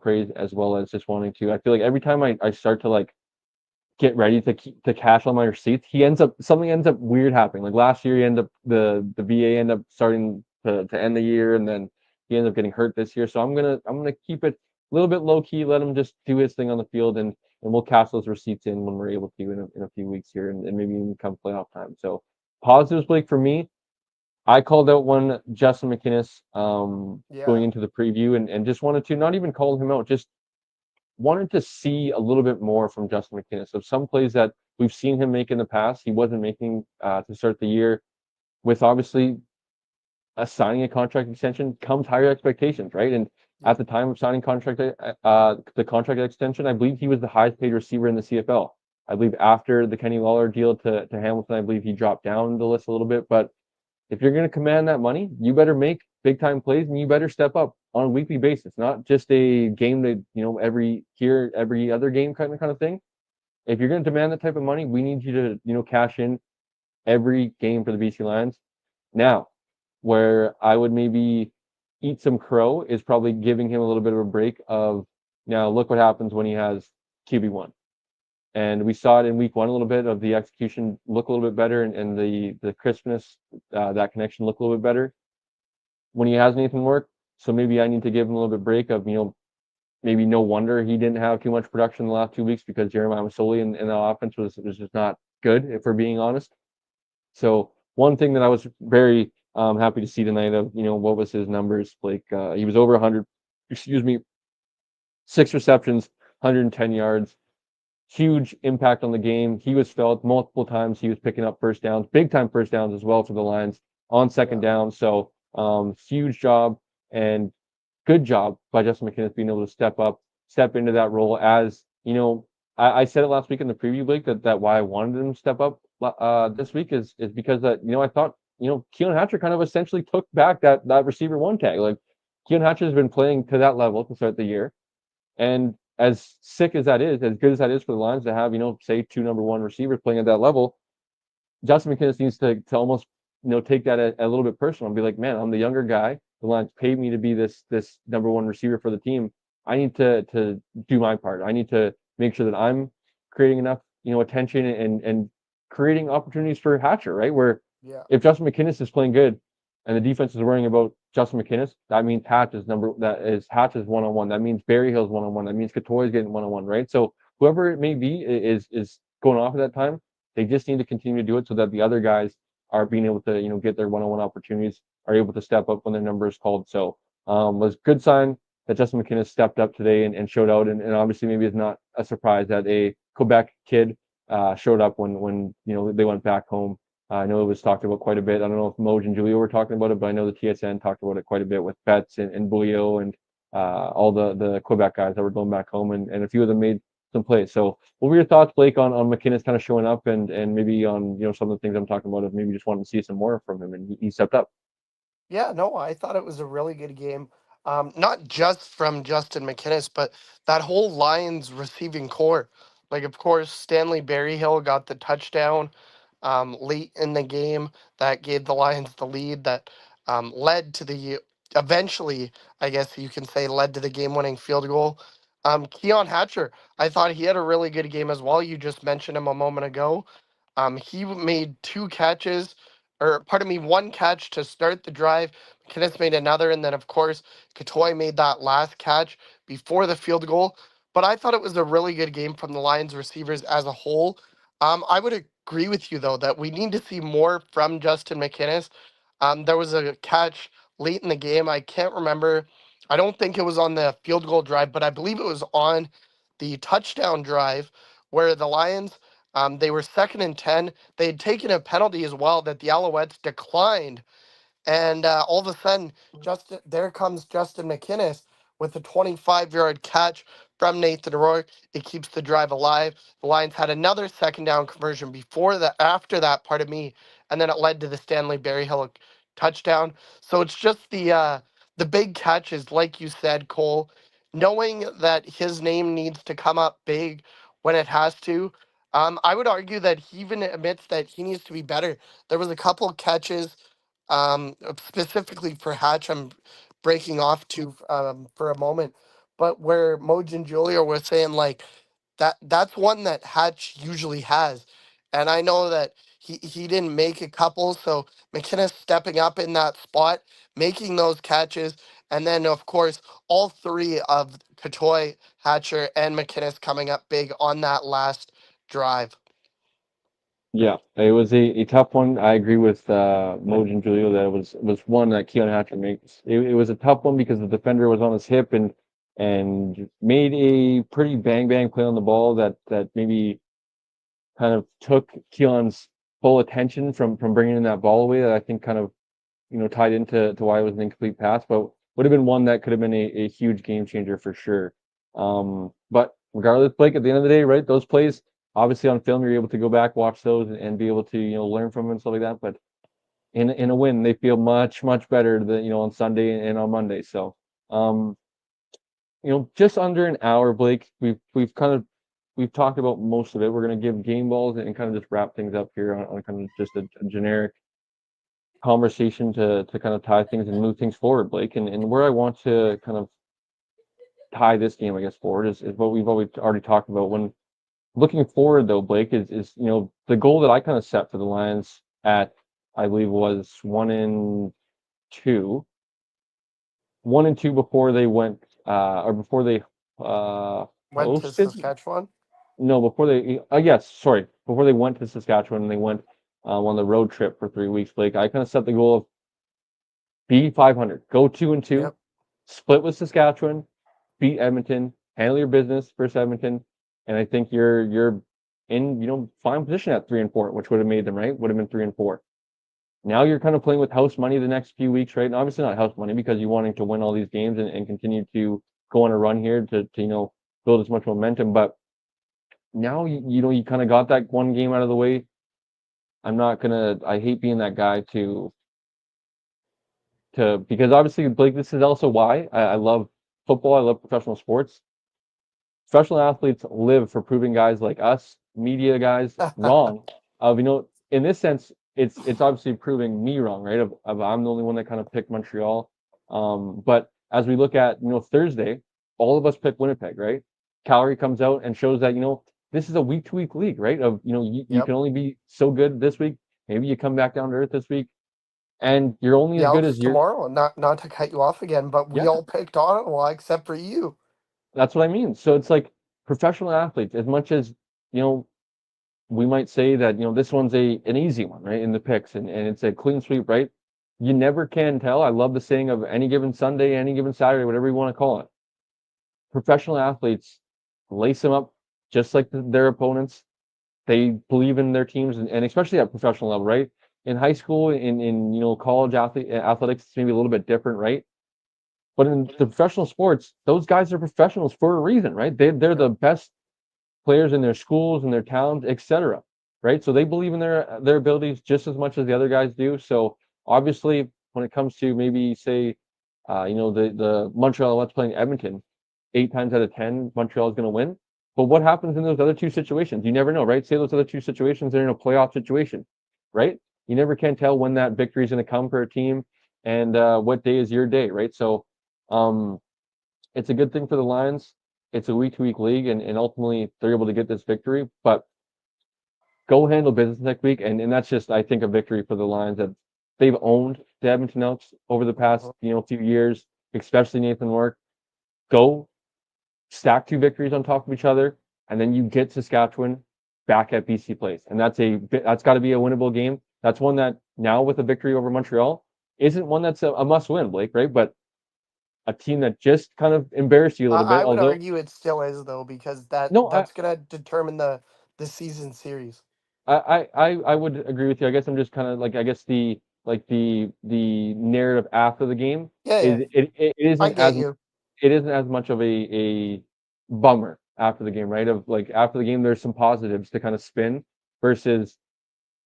praise, as well as just wanting to. I feel like every time I start to like get ready to cash on my receipts, something ends up weird happening. Like last year, the VA ended up starting to end the year, and then he ended up getting hurt this year. So I'm gonna keep it a little bit low key, let him just do his thing on the field, and we'll cash those receipts in when we're able to in a few weeks here, and maybe even come playoff time. So positives, Blake, for me, I called out one Justin McInnis going Yeah. into the preview and just wanted to not even call him out, just wanted to see a little bit more from Justin McInnis. So some plays that we've seen him make in the past, he wasn't making to start the year. With obviously signing a contract extension comes higher expectations, right? And Yeah. at the time of signing the contract extension, I believe he was the highest paid receiver in the CFL. I believe after the Kenny Lawler deal to Hamilton, I believe he dropped down the list a little bit. But if you're going to command that money, you better make big time plays and you better step up on a weekly basis, not just a game that every other game kind of thing. If you're going to demand that type of money, we need you to cash in every game for the BC Lions. Now, where I would maybe eat some crow is probably giving him a little bit of a break of now look what happens when he has QB1. And we saw it in week one a little bit of the execution look a little bit better and the crispness, that connection look a little bit better when he has Nathan Work. So maybe I need to give him a little bit of break of, maybe no wonder he didn't have too much production in the last 2 weeks because Jeremiah Masoli and the offense was just not good, if we're being honest. So one thing that I was very happy to see tonight of, what was his numbers? Like he was over 100, excuse me, 6 receptions, 110 yards, huge impact on the game. He was felt multiple times. He was picking up first downs, big time first downs as well for the Lions on second Yeah. down. So huge job and good job by Justin McInnis being able to step into that role as, I said it last week in the preview, Blake, that why I wanted him to step up this week is because that, I thought, Keelan Hatcher kind of essentially took back that receiver one tag. Like Keelan Hatcher has been playing to that level to start the year. And as sick as that is, as good as that is for the Lions to have, say two number one receivers playing at that level, Justin McInnis needs to almost, take that a little bit personal and be like, man, I'm the younger guy. The Lions paid me to be this number one receiver for the team. I need to do my part. I need to make sure that I'm creating enough, attention and creating opportunities for Hatcher, right? Where Yeah. if Justin McInnis is playing good and the defense is worrying about Justin McInnis, that means Hatch is one on one. That means Berryhill's one on one. That means Katoy is getting one on one, right? So whoever it may be is going off at that time. They just need to continue to do it so that the other guys are being able to, get their one-on-one opportunities, are able to step up when their number is called. So was a good sign that Justin McInnis stepped up today and showed out. And obviously maybe it's not a surprise that a Quebec kid showed up when they went back home. I know it was talked about quite a bit. I don't know if Moj and Julio were talking about it, but I know the TSN talked about it quite a bit with Betts and Bouillot and all the Quebec guys that were going back home, and a few of them made some plays. So what were your thoughts, Blake, on McInnis kind of showing up and maybe on some of the things I'm talking about of maybe just wanting to see some more from him and he stepped up. Yeah, no, I thought it was a really good game. Not just from Justin McInnis, but that whole Lions receiving core. Like, of course, Stanley Berryhill got the touchdown late in the game that gave the Lions the lead that led to the eventually, I guess you can say, led to the game-winning field goal. Keon Hatcher, I thought he had a really good game as well. You just mentioned him a moment ago. He made two catches, or pardon me, one catch to start the drive. McInnis made another, and then of course Katoy made that last catch before the field goal. But I thought it was a really good game from the Lions receivers as a whole. I would agree with you though that we need to see more from Justin McInnis. There was a catch late in the game. I can't remember. I don't think it was on the field goal drive, but I believe it was on the touchdown drive where the Lions they were second and 10. They had taken a penalty as well that the Alouettes declined. And all of a sudden, there comes Justin McInnis with a 25-yard catch from Nathan Rourke. It keeps the drive alive. The Lions had another second down conversion after that, pardon me, and then it led to the Stanley Berryhill touchdown. So it's just the big catches, like you said, Cole, knowing that his name needs to come up big when it has to. I would argue that he even admits that he needs to be better. There was a couple catches specifically for Hatch, I'm breaking off to for a moment, but where Moj and Julia were saying like that's one that Hatch usually has, and I know that he didn't make a couple, so McInnis stepping up in that spot, making those catches, and then of course all three of Katoy, Hatcher, and McInnis coming up big on that last drive. Yeah, it was a tough one. I agree with Moj and Julio that it was one that Keon Hatcher makes. It was a tough one because the defender was on his hip and made a pretty bang bang play on the ball that maybe kind of took Keon's full attention from bringing in that ball away. That I think kind of tied into why it was an incomplete pass, but would have been one that could have been a huge game changer for sure. But regardless, Blake, at the end of the day, right, those plays obviously on film, you're able to go back, watch those, and be able to learn from them and stuff like that. But in a win, they feel much better than on Sunday and on Monday. So um, just under an hour, Blake. We've talked about most of it. We're gonna give game balls and kind of just wrap things up here on kind of just a generic conversation to kind of tie things and move things forward, Blake. And where I want to kind of tie this game, I guess, forward is what we've already talked about. When looking forward, though, Blake is the goal that I kind of set for the Lions at I believe was 1-2, 1-2 before they went or before they Went to hosted. Saskatchewan. No, before they. Yes, sorry, before they went to Saskatchewan and they went on the road trip for 3 weeks, Blake. I kind of set the goal of be 500, go 2-2, Yep. split with Saskatchewan, beat Edmonton, handle your business versus Edmonton, and I think you're in fine position at 3-4, which would have made them right. Would have been 3-4. Now you're kind of playing with house money the next few weeks, right? And obviously not house money because you're wanting to win all these games and continue to go on a run here to build as much momentum. But now you kind of got that one game out of the way. I'm not gonna. I hate being that guy to because obviously Blake, this is also why I love football. I love professional sports. Professional athletes live for proving guys like us, media guys, wrong. Of in this sense, it's obviously proving me wrong, right? Of I'm the only one that kind of picked Montreal. But as we look at Thursday, all of us pick Winnipeg, right? Calgary comes out and shows that this is a week to week league, right? Of you Yep. can only be so good this week. Maybe you come back down to earth this week, and you're only The as good Elks as your tomorrow. Not to cut you off again, but we yeah. all picked Ottawa except for you. That's what I mean. So it's like professional athletes, as much as we might say that this one's an easy one, right, in the picks, and it's a clean sweep, right? You never can tell. I love the saying of any given Sunday, any given Saturday, whatever you want to call it. Professional athletes lace them up just like their opponents. They believe in their teams, and especially at professional level, right? In high school, in college athletics, it's maybe a little bit different, right? But in the professional sports, those guys are professionals for a reason, right? They're Yep. the best players in their schools and their towns, etc. Right? So they believe in their abilities just as much as the other guys do. So obviously, when it comes to maybe say, the Montreal Alouettes playing Edmonton, 8 times out of 10, Montreal is going to win. But what happens in those other two situations? You never know, right? Say those other two situations, they're in a playoff situation, right? You never can tell when that victory is going to come for a team and what day is your day, right? So um, it's a good thing for the Lions. It's a week to week league, and ultimately they're able to get this victory. But go handle business next week, and that's just I think a victory for the Lions that they've owned the Edmonton Elks over the past Mhm. few years, especially Nathan Rourke. Go stack two victories on top of each other, and then you get Saskatchewan back at BC Place, and that's got to be a winnable game. That's one that now with a victory over Montreal isn't one that's a must win, Blake, right? But a team that just kind of embarrassed you a little bit. I would Although argue it still is though, because that no, that's gonna determine the season series. I would agree with you. I guess I'm just kind of like I guess the narrative after the game Yeah, yeah. is it I isn't get as you. it isn't as much of a bummer after the game, right? Of like after the game, there's some positives to kind of spin versus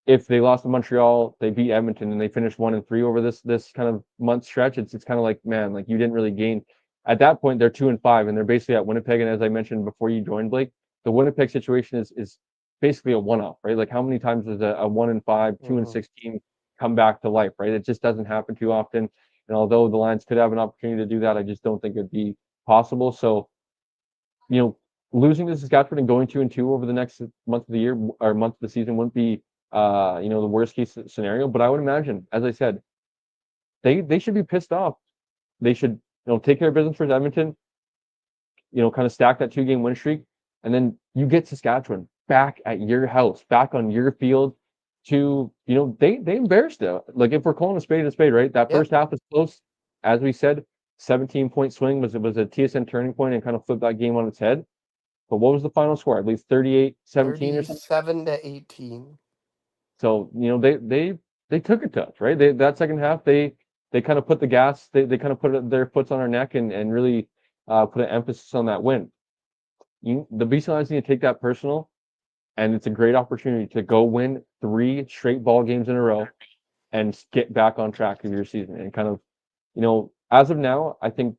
if they lost to Montreal, they beat Edmonton, and they finished 1-3 over this kind of month stretch. It's kind of like man, like you didn't really gain. At that point, they're 2-5, and they're basically at Winnipeg. And as I mentioned before you joined, Blake, the Winnipeg situation is basically a one-off, right? Like how many times does a 1-5, two and Hmm. six team come back to life, right? It just doesn't happen too often. And although the Lions could have an opportunity to do that, I just don't think it'd be possible. So you know, losing to Saskatchewan and going 2-2 over the next month of the year or month of the season wouldn't be the worst case scenario. But I would imagine, as I said, they should be pissed off. They should take care of business for Edmonton. Kind of stack that 2 game win streak, and then you get Saskatchewan back at your house, back on your field to, they embarrassed it. Like, if we're calling a spade, right? That Yep. first half was close. As we said, 17-point swing was a TSN turning point and kind of flipped that game on its head. But what was the final score? I believe 38-17 or something. 37-18. So, they took it to us, right? That second half, they kind of put the gas, they kind of put their foots on our neck and really put an emphasis on that win. The BC Lions need to take that personal, and it's a great opportunity to go win 3 straight ball games in a row and get back on track of your season. And kind of, as of now, I think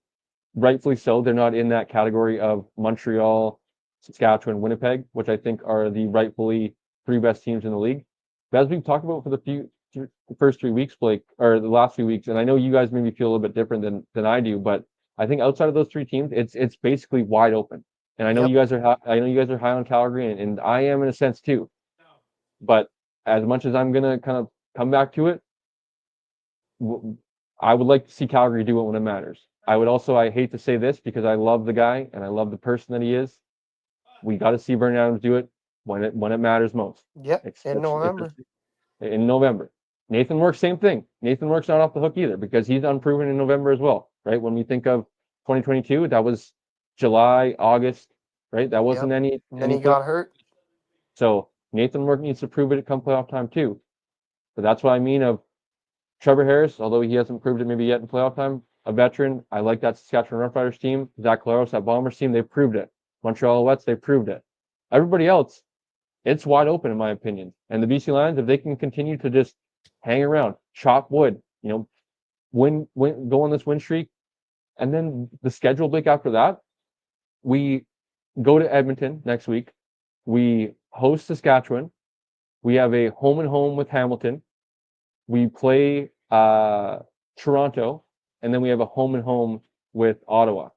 rightfully so, they're not in that category of Montreal, Saskatchewan, Winnipeg, which I think are the rightfully 3 best teams in the league. But as we've talked about for the first 3 weeks, Blake, or the last few weeks, and I know you guys maybe feel a little bit different than I do, but I think outside of those 3 teams, it's basically wide open. And I know Yep. you guys are high on Calgary, and I am in a sense too. But as much as I'm gonna kind of come back to it, I would like to see Calgary do it when it matters. I hate to say this because I love the guy and I love the person that he is. We got to see Vernon Adams do it when it matters most. Yep. In November. In November. Nathan Work, same thing. Nathan Work's not off the hook either because he's unproven in November as well, right? When we think of 2022, that was July, August, right? That wasn't any. And then he got hurt. So Nathan Work needs to prove it come playoff time too. But that's what I mean of Trevor Harris, although he hasn't proved it maybe yet in playoff time, a veteran. I like that Saskatchewan Roughriders team. Zach Collaros, that Bombers team, they proved it. Montreal Alouettes, they proved it. Everybody else, it's wide open in my opinion. And the BC Lions, if they can continue to just hang around, chop wood, go on this win streak, and then the schedule break after that, we go to Edmonton next week. We host Saskatchewan. We have a home and home with Hamilton. We play Toronto, and then we have a home and home with Ottawa.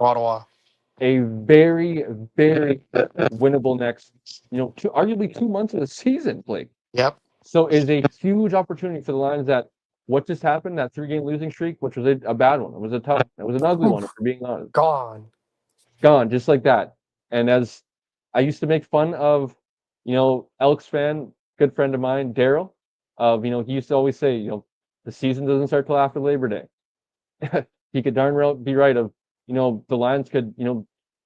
A very, very winnable next, arguably 2 months of the season, Blake. Yep. So it's a huge opportunity for the Lions that what just happened, that 3-game losing streak, which was a bad one. It was a tough, it was an ugly one, for being honest. Gone, just like that. And as I used to make fun of, Elks fan, good friend of mine, Daryl, he used to always say, the season doesn't start till after Labor Day. He could darn well be right of, the Lions could,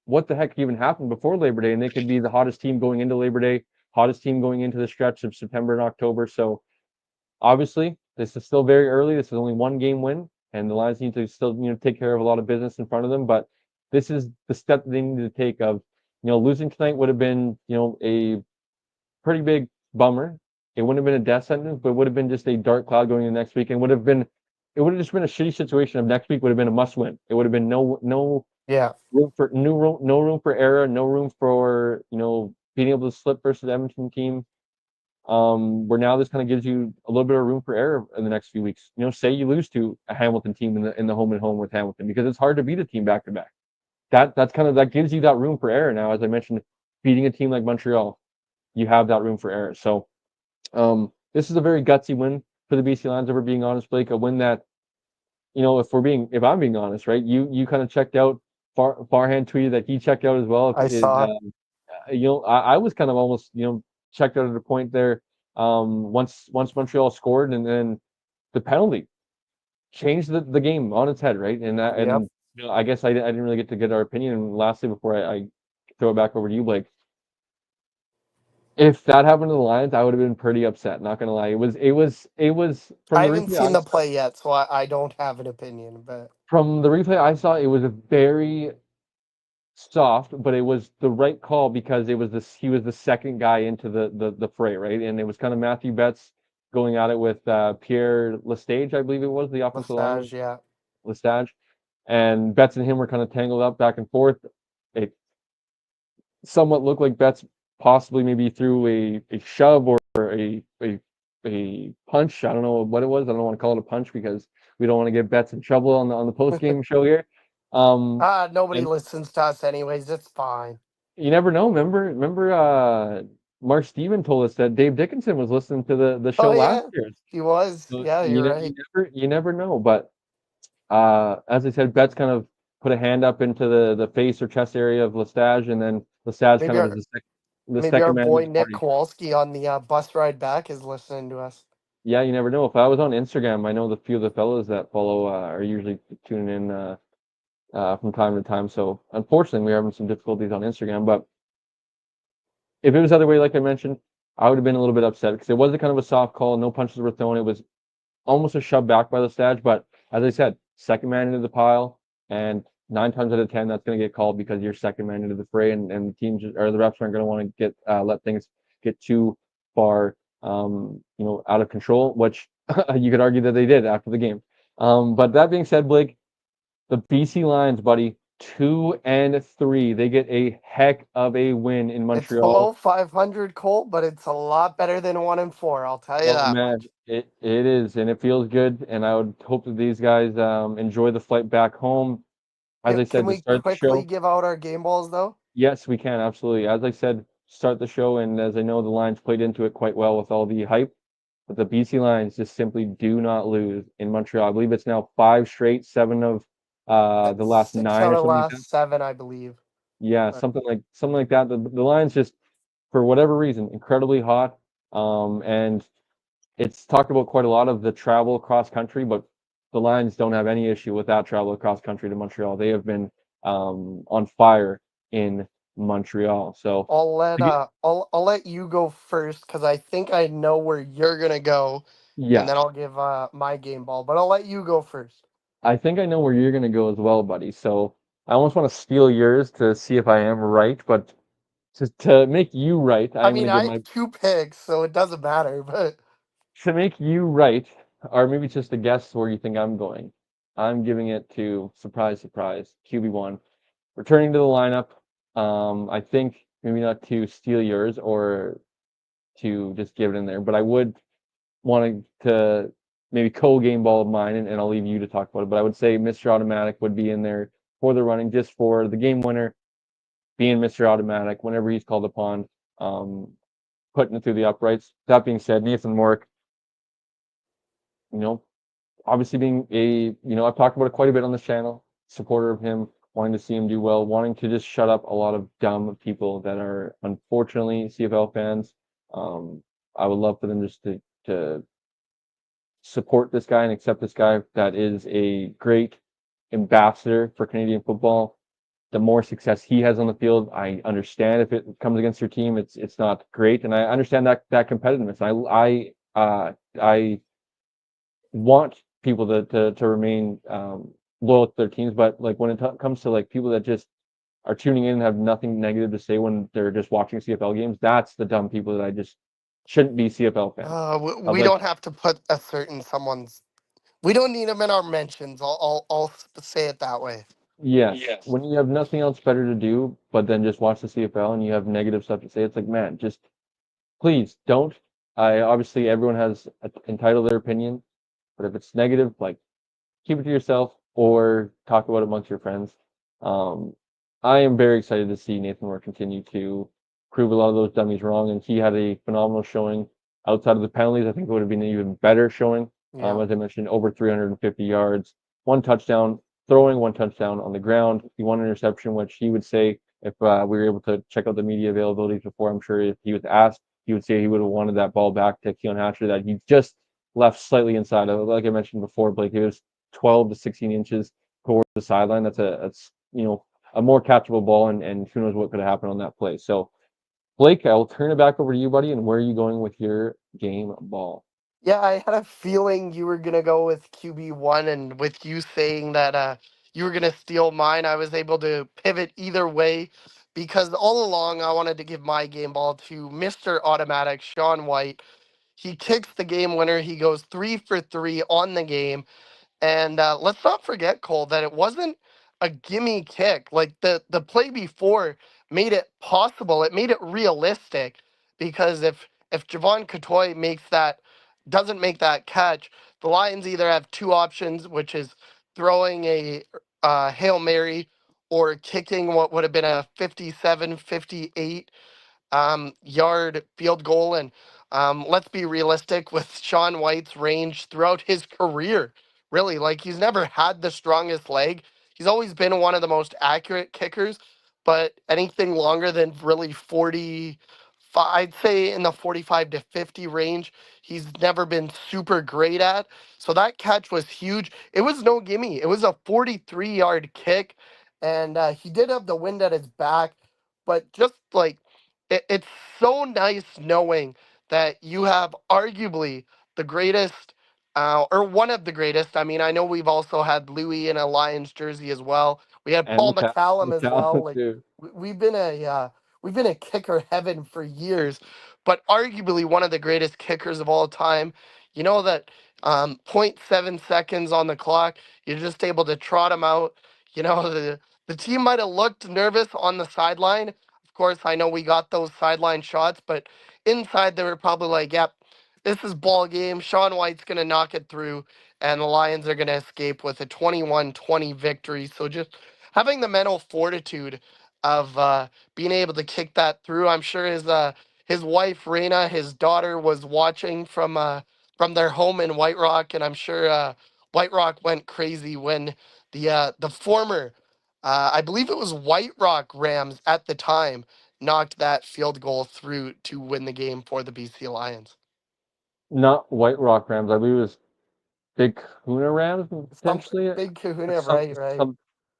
what the heck even happened before Labor Day, and they could be the hottest team going into Labor Day, hottest team going into the stretch of September and October. So obviously, this is still very early. This is only 1-game win, and the Lions need to still, take care of a lot of business in front of them. But this is the step that they need to take of, losing tonight would have been, a pretty big bummer. It wouldn't have been a death sentence, but it would have been just a dark cloud going into next week, and it would have just been a shitty situation of next week would have been a must win. It would have been no room for error, no room for being able to slip versus the Edmonton team. Where now this kind of gives you a little bit of room for error in the next few weeks. Say you lose to a Hamilton team in the home and home with Hamilton, because it's hard to beat a team back to back. That gives you that room for error now. As I mentioned, beating a team like Montreal, you have that room for error. So this is a very gutsy win for the BC Lions, if we're being honest, Blake. A win that, if I'm being honest, right? You kind of checked out. Farhan tweeted that he checked out as well. I saw. I was kind of almost checked out at a point there. Once Montreal scored, and then the penalty changed the game on its head, right? And I guess I didn't really get our opinion. And lastly, before I throw it back over to you, Blake, if that happened to the Lions, I would have been pretty upset. Not gonna lie, it was. I haven't seen the play yet, so I don't have an opinion. But from the replay I saw, it was a very soft, but it was the right call because he was the second guy into the fray, right? And it was kind of Matthew Betts going at it with Pierre Lestage, I believe it was, the offensive lineman. Lestage. And Betts and him were kind of tangled up back and forth. It somewhat looked like Betts possibly maybe threw a shove or a punch. I don't know what it was. I don't want to call it a punch because we don't want to get Betts in trouble on the post game show here. Nobody listens to us anyways. It's fine. You never know. Remember Mark Steven told us that Dave Dickinson was listening to the show last year. He was. So you're right. You never know. But as I said, Betts kind of put a hand up into the face or chest area of Lestage, and then Lestage kind of was the second. the Maybe our second man to boy the Nick party. Kowalski on the bus ride back is listening to us. Yeah, you never know. If I was on Instagram, I know the few of the fellows that follow are usually tuning in from time to time. So unfortunately, we're having some difficulties on Instagram. But if it was the other way, like I mentioned, I would have been a little bit upset because it was a kind of a soft call. No punches were thrown. It was almost a shove back by the Stage. But as I said, second man into the pile, and 9 times out of 10, that's going to get called because you're second man into the fray, and the teams or the refs aren't going to want to get let things get too far, out of control. Which you could argue that they did after the game. But that being said, Blake, the BC Lions, buddy, 2-3. They get a heck of a win in It's Montreal. below 500, Cole, but it's a lot better than 1-4. I'll tell you Oh that man, much. it is, and it feels good. And I would hope that these guys enjoy the flight back home. As I Can said to we start the quickly show, give out our game balls though? yes, we can absolutely. As I said, start the show, and as I know, the Lions played into it quite well with all the hype. But the BC Lions just simply do not lose in Montreal. I believe it's now five straight, seven of the It's last six nine out or of something like that. last seven, I believe. Yeah, But something like that. The Lions just, for whatever reason, incredibly hot. And it's talked about quite a lot of the travel across country, but the Lions don't have any issue with that travel across country to Montreal. They have been on fire in Montreal. So I'll let you go first because I think I know where you're gonna go, and yeah, then I'll give my game ball. But I'll let you go first. I think I know where you're gonna go as well, buddy. So I almost want to steal yours to see if I am right, but to make you right, I I am mean, gonna give I have my two picks, so it doesn't matter. But to make you right, or maybe just a guess where you think I'm going. I'm giving it to surprise, surprise, QB1 returning to the lineup. I think maybe not to steal yours or to just give it in there, but I would want to maybe co-game ball of mine, and I'll leave you to talk about it. But I would say Mr. Automatic would be in there for the running, just for the game winner, being Mr. Automatic whenever he's called upon, um, putting it through the uprights. That being said, Nathan Mork, you know, obviously being I've talked about it quite a bit on this channel, supporter of him, wanting to see him do well, wanting to just shut up a lot of dumb people that are unfortunately CFL fans. Um, I would love for them just to support this guy and accept this guy that is a great ambassador for Canadian football. The more success he has on the field, I understand if it comes against your team, it's not great, and I understand that competitiveness. I want people to remain loyal to their teams, but like when it comes to like people that just are tuning in and have nothing negative to say when they're just watching CFL games, that's the dumb people that I just shouldn't be CFL fans. I was we like, don't have to put a certain someone's. We don't need them in our mentions. I'll say it that way. yes, when you have nothing else better to do, but then just watch the CFL and you have negative stuff to say, it's like, man, just please don't. I obviously everyone has entitled their opinion, but if it's negative, like keep it to yourself or talk about it amongst your friends. Um, I am very excited to see Nathan Moore continue to prove a lot of those dummies wrong, and he had a phenomenal showing outside of the penalties. I think it would have been an even better showing. Yeah. As I mentioned, over 350 yards, one touchdown, throwing one touchdown on the ground, the one interception, which he would say if we were able to check out the media availabilities before, I'm sure if he was asked, he would say he would have wanted that ball back to Keon Hatcher that he just left slightly inside of. Like I mentioned before, Blake, it was 12 to 16 inches towards the sideline. That's a more catchable ball, and who knows what could have happened on that play. So Blake, I'll turn it back over to you, buddy. And where are you going with your game ball? Yeah, I had a feeling you were gonna go with QB1, and with you saying that you were gonna steal mine, I was able to pivot either way because all along I wanted to give my game ball to Mr. Automatic, Sean White. He kicks the game winner. He goes 3 for 3 on the game. And let's not forget, Cole, that it wasn't a gimme kick. Like the play before made it possible. It made it realistic because if Javon Katoy doesn't make that catch, the Lions either have two options, which is throwing a Hail Mary or kicking what would have been a 57, 58 yard field goal. And let's be realistic with Sean White's range throughout his career. Really, like he's never had the strongest leg. He's always been one of the most accurate kickers, but anything longer than really 40, I'd say in the 45 to 50 range, he's never been super great at. So that catch was huge. It was no gimme. It was a 43-yard kick, and he did have the wind at his back, but just like it's so nice knowing that you have arguably the greatest. Or one of the greatest. I mean, I know we've also had Louis in a Lions jersey as well. We had And Paul McCallum as well. McAllen Like too. we've been a kicker heaven for years, but arguably one of the greatest kickers of all time. You know that zero point 0.7 seconds on the clock, you're just able to trot him out. You know the team might have looked nervous on the sideline. Of course, I know we got those sideline shots, but inside they were probably like, "Yep, this is ball game. Sean White's gonna knock it through." And the Lions are going to escape with a 21-20 victory. So just having the mental fortitude of being able to kick that through. I'm sure his wife Raina, his daughter, was watching from their home in White Rock, and I'm sure White Rock went crazy when the former, I believe it was White Rock Rams at the time, knocked that field goal through to win the game for the BC Lions. Not White Rock Rams. I believe it was Big Kahuna Rams Something potentially. big Kahuna, Some, right, right. some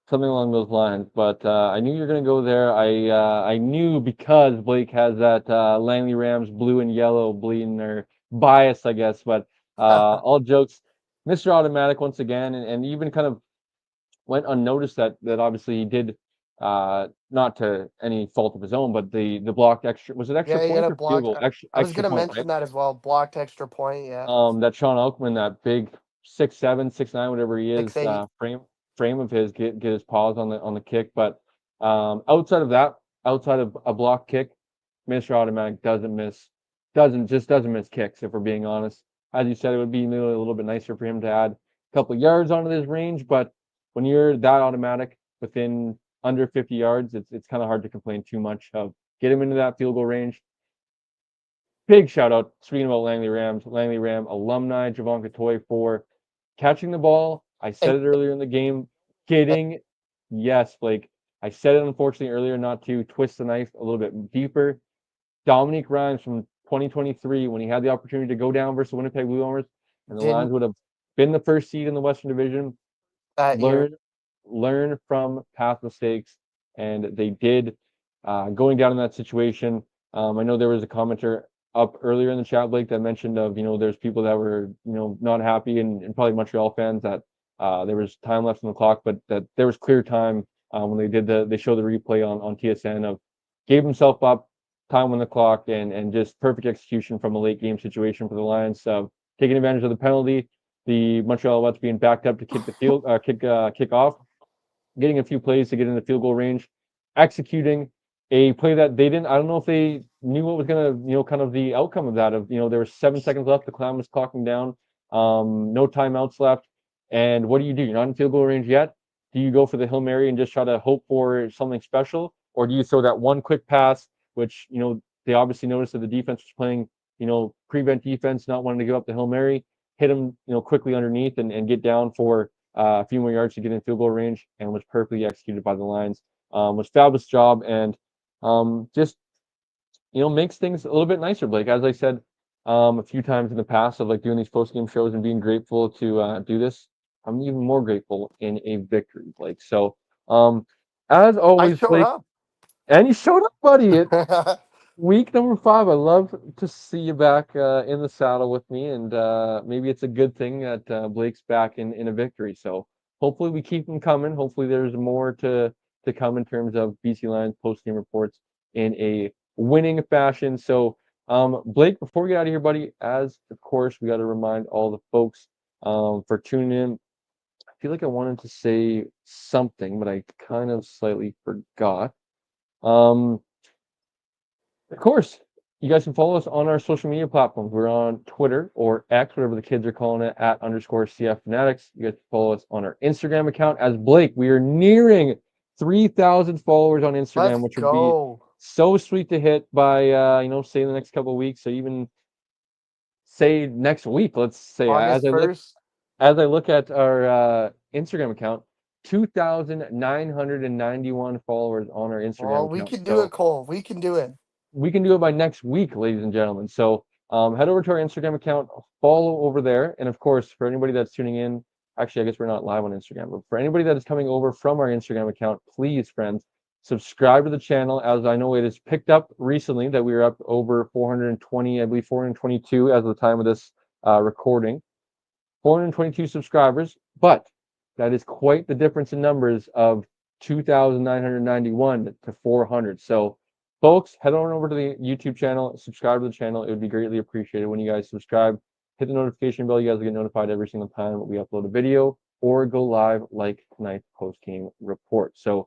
something along those lines. But I knew you were gonna go there. I knew because Blake has that Langley Rams blue and yellow bleeding or bias, I guess. But all jokes, Mr. Automatic once again, and even kind of went unnoticed that obviously he did not to any fault of his own, but the blocked extra, was it extra Yeah, he had point a or field blocked. goal? I was Extra gonna point, right? mention that as well. Blocked extra point. Yeah, That Sean Elkman, that big 6'7", 6'9", whatever he six is, eight. frame of his, get his paws on the kick. But outside of that, outside of a block kick, Mr. Automatic doesn't miss kicks. If we're being honest, as you said, it would be maybe a little bit nicer for him to add a couple of yards onto this range. But when you're that automatic within under 50 yards, it's kind of hard to complain too much of. Get him into that field goal range. Big shout out, speaking about Langley Rams, Langley Ram alumni, Javon Toy for catching the ball. I said And, it earlier in the game. Getting, yes, Blake. I said it unfortunately earlier not to twist the knife a little bit deeper. Dominique Rhymes from 2023, when he had the opportunity to go down versus the Winnipeg Blue Bombers, and the Lions didn't would have been the first seed in the Western Division. that year. Learn from past mistakes, and they did. Going down in that situation, I know there was a commenter up earlier in the chat, Blake, that mentioned of there's people that were not happy, and probably Montreal fans that there was time left on the clock, but that there was clear time when they showed the replay on TSN of gave himself up, time on the clock, and just perfect execution from a late game situation for the Lions, taking advantage of the penalty. The Montreal Alouettes being backed up to kick the kick off, getting a few plays to get in the field goal range, executing a play that they didn't. I don't know if they knew what was gonna, kind of the outcome of that. Of there was 7 seconds left, the clock was clocking down, no timeouts left, and what do? You're not in field goal range yet. Do you go for the Hail Mary and just try to hope for something special, or do you throw that one quick pass, which they obviously noticed that the defense was playing, prevent defense, not wanting to give up the Hail Mary, hit them, quickly underneath and get down for a few more yards to get in field goal range, and was perfectly executed by the Lions. Was fabulous job, and just makes things a little bit nicer, Blake. As I said a few times in the past of like doing these post game shows and being grateful to do this, I'm even more grateful in a victory, Blake. So as I always, showed Blake, up. and you showed up, buddy. Week number 5. I love to see you back in the saddle with me, and maybe it's a good thing that Blake's back in a victory. So hopefully we keep them coming. Hopefully there's more to come in terms of BC Lions post game reports in a winning fashion. So Blake, before we get out of here, buddy, as of course we got to remind all the folks for tuning in. I feel like I wanted to say something, but I kind of slightly forgot. Of course, you guys can follow us on our social media platforms. We're on Twitter or X, whatever the kids are calling it, @_CF Fanatics. You guys can follow us on our Instagram account as Blake. We are nearing 3,000 followers on Instagram, Let's which would be go. so sweet to hit by, say in the next couple of weeks. So even say next week, let's say, August 1st. as I look at our Instagram account, 2,991 followers on our Instagram Oh, we account. can do it, Cole. We can do it. We can do it by next week, ladies and gentlemen. So head over to our Instagram account, follow over there. And of course, for anybody that's tuning in, actually, I guess we're not live on Instagram, but for anybody that is coming over from our Instagram account, please, friends, subscribe to the channel. As I know it is picked up recently that we are up over 420, I believe 422 as of the time of this recording. 422 subscribers, but that is quite the difference in numbers of 2,991 to 400. So folks, head on over to the YouTube channel, subscribe to the channel. It would be greatly appreciated when you guys subscribe. Hit the notification bell. You guys will get notified every single time we upload a video or go live like tonight's post-game report. So,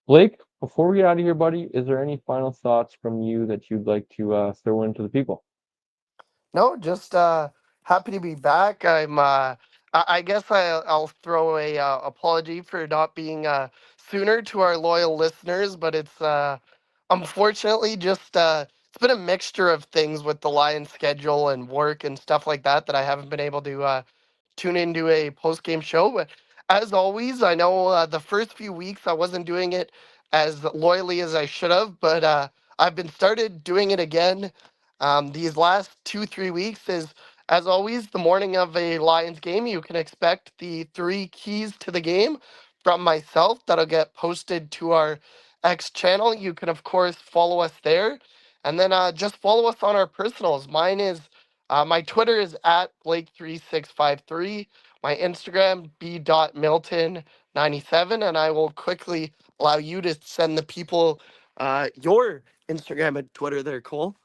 Blake, before we get out of here, buddy, is there any final thoughts from you that you'd like to throw into the people? No, just happy to be back. I guess I'll throw a apology for not being sooner to our loyal listeners, but it's unfortunately just it's been a mixture of things with the Lions schedule and work and stuff like that that I haven't been able to tune into a post game show. But as always, I know the first few weeks I wasn't doing it as loyally as I should have, but I've been started doing it again. These last 2-3 weeks is, as always, the morning of a Lions game. You can expect the 3 keys to the game from myself that'll get posted to our X channel. You can, of course, follow us there. And then just follow us on our personals. Mine is my Twitter is at Blake3653. My Instagram, b.milton97. And I will quickly allow you to send the people your Instagram and Twitter there, Cole.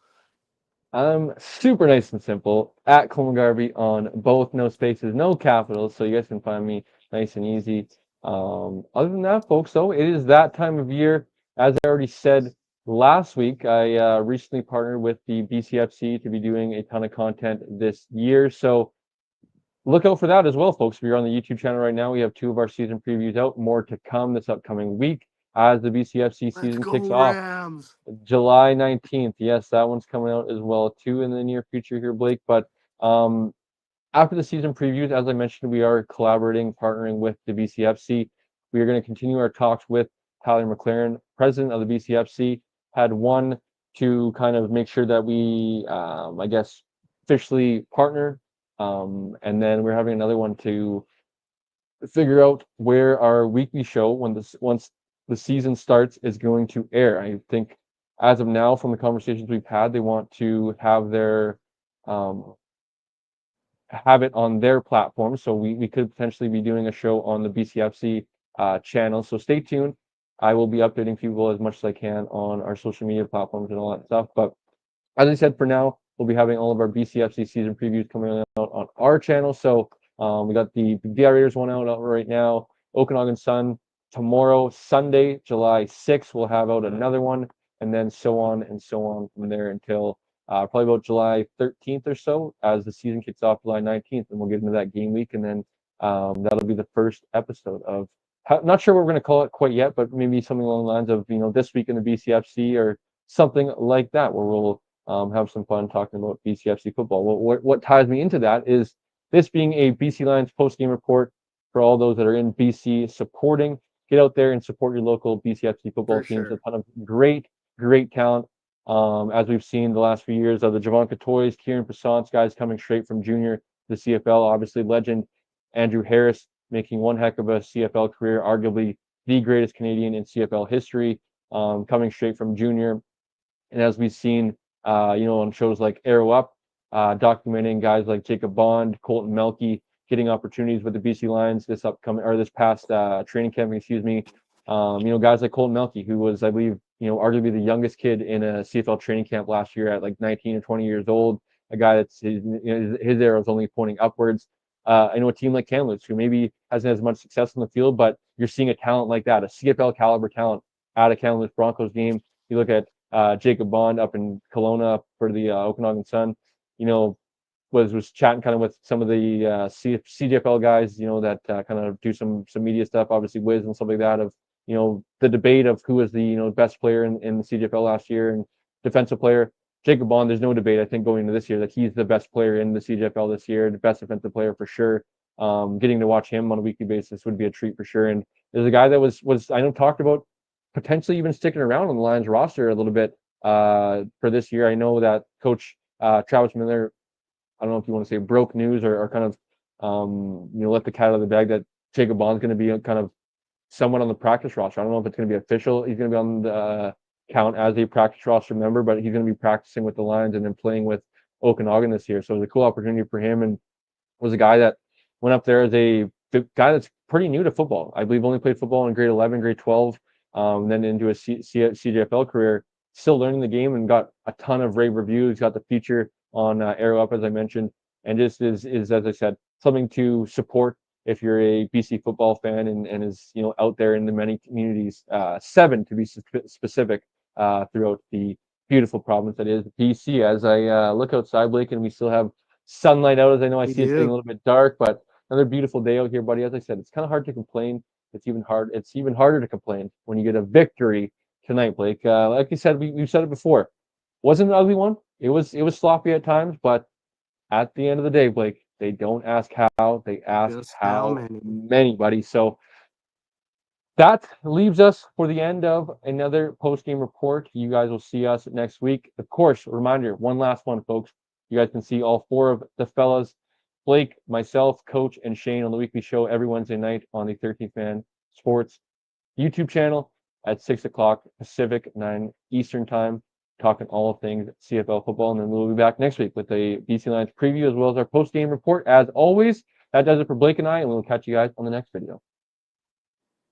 Super nice and simple. At Coleman Garvey on both, no spaces, no capitals, so you guys can find me nice and easy. Other than that, folks, though, it is that time of year. As I already said last week, I recently partnered with the BCFC to be doing a ton of content this year. So look out for that as well, folks. If you're on the YouTube channel right now, we have 2 of our season previews out, more to come this upcoming week as the BCFC season kicks off. Rams. July 19th. Yes, that one's coming out as well too in the near future here, Blake. But after the season previews, as I mentioned, we are collaborating, partnering with the BCFC. We are going to continue our talks with Tyler McLaren, president of the BCFC. Had one to kind of make sure that we, I guess, officially partner. And then we're having another one to figure out where our weekly show, once the season starts, is going to air. I think as of now, from the conversations we've had, they want to have their have it on their platform. So we could potentially be doing a show on the BCFC channel. So stay tuned. I will be updating people as much as I can on our social media platforms and all that stuff. But as I said, for now, we'll be having all of our BCFC season previews coming out on our channel. So we got the BI Raiders one out right now. Okanagan Sun tomorrow, Sunday, July 6th, we'll have out another one, and then so on and so on from there until probably about July 13th or so, as the season kicks off July 19th, and we'll get into that game week, and then that'll be the first episode of. Not sure what we're going to call it quite yet, but maybe something along the lines of this week in the BCFC or something like that, where we'll have some fun talking about BCFC football. What ties me into that is this being a BC Lions post-game report for all those that are in BC supporting. Get out there and support your local BCFC football teams. Sure. A ton of great talent. As we've seen the last few years of the Javon Toys, Kieran Passance, guys coming straight from junior to the CFL. Obviously, legend Andrew Harris making one heck of a CFL career, arguably the greatest Canadian in CFL history, coming straight from junior. And as we've seen, on shows like Arrow Up, documenting guys like Jacob Bond, Colton Melky, getting opportunities with the BC Lions this past training camp, guys like Colton Melky, who was, I believe, arguably the youngest kid in a CFL training camp last year at like 19 or 20 years old, a guy that's his arrow is only pointing upwards. I know a team like Kamloops, who maybe hasn't as much success on the field, but you're seeing a talent like that, a CFL caliber talent out of Kamloops Broncos game. You look at Jacob Bond up in Kelowna for the Okanagan Sun, was chatting kind of with some of the CFL guys, that kind of do some media stuff, obviously Wiz and stuff like that, of, the debate of who was the, best player in the CFL last year and defensive player. Jacob Bond, there's no debate, I think, going into this year that he's the best player in the CFL this year, the best defensive player for sure. Getting to watch him on a weekly basis would be a treat for sure. And is a guy that was I know talked about potentially even sticking around on the Lions roster a little bit for this year. I know that Coach Travis Miller, I don't know if you want to say broke news or kind of let the cat out of the bag that Jacob Bond's going to be kind of someone on the practice roster. I don't know if it's going to be official. He's going to be on the count as a practice roster member, but he's going to be practicing with the Lions and then playing with Okanagan this year. So it was a cool opportunity for him, and was a guy that went up there as a guy that's pretty new to football. I believe only played football in grade 11, grade 12, then into a CJFL career, still learning the game, and got a ton of rave reviews. Got the feature on Arrow Up, as I mentioned, and just is as I said, something to support if you're a BC football fan and is out there in the many communities, 7 to be specific, throughout the beautiful province that is BC. As I look outside, Blake, and we still have sunlight out, as I know I We see it's getting a do. little bit dark, but another beautiful day out here, buddy. As I said, it's kind of hard to complain. It's even harder to complain when you get a victory tonight, Blake. Like you said, we've said it before. Wasn't an ugly one. It was sloppy at times, but at the end of the day, Blake, they don't ask how, they ask Just how how many? many, buddy. So that leaves us for the end of another post-game report. You guys will see us next week. Of course, reminder, one last one, folks. You guys can see all 4 of the fellas, Blake, myself, Coach, and Shane, on the weekly show every Wednesday night on the 13th Man Sports YouTube channel at 6 o'clock Pacific, 9 Eastern time, talking all things CFL football. And then we'll be back next week with a BC Lions preview as well as our post-game report. As always, that does it for Blake and I, and we'll catch you guys on the next video.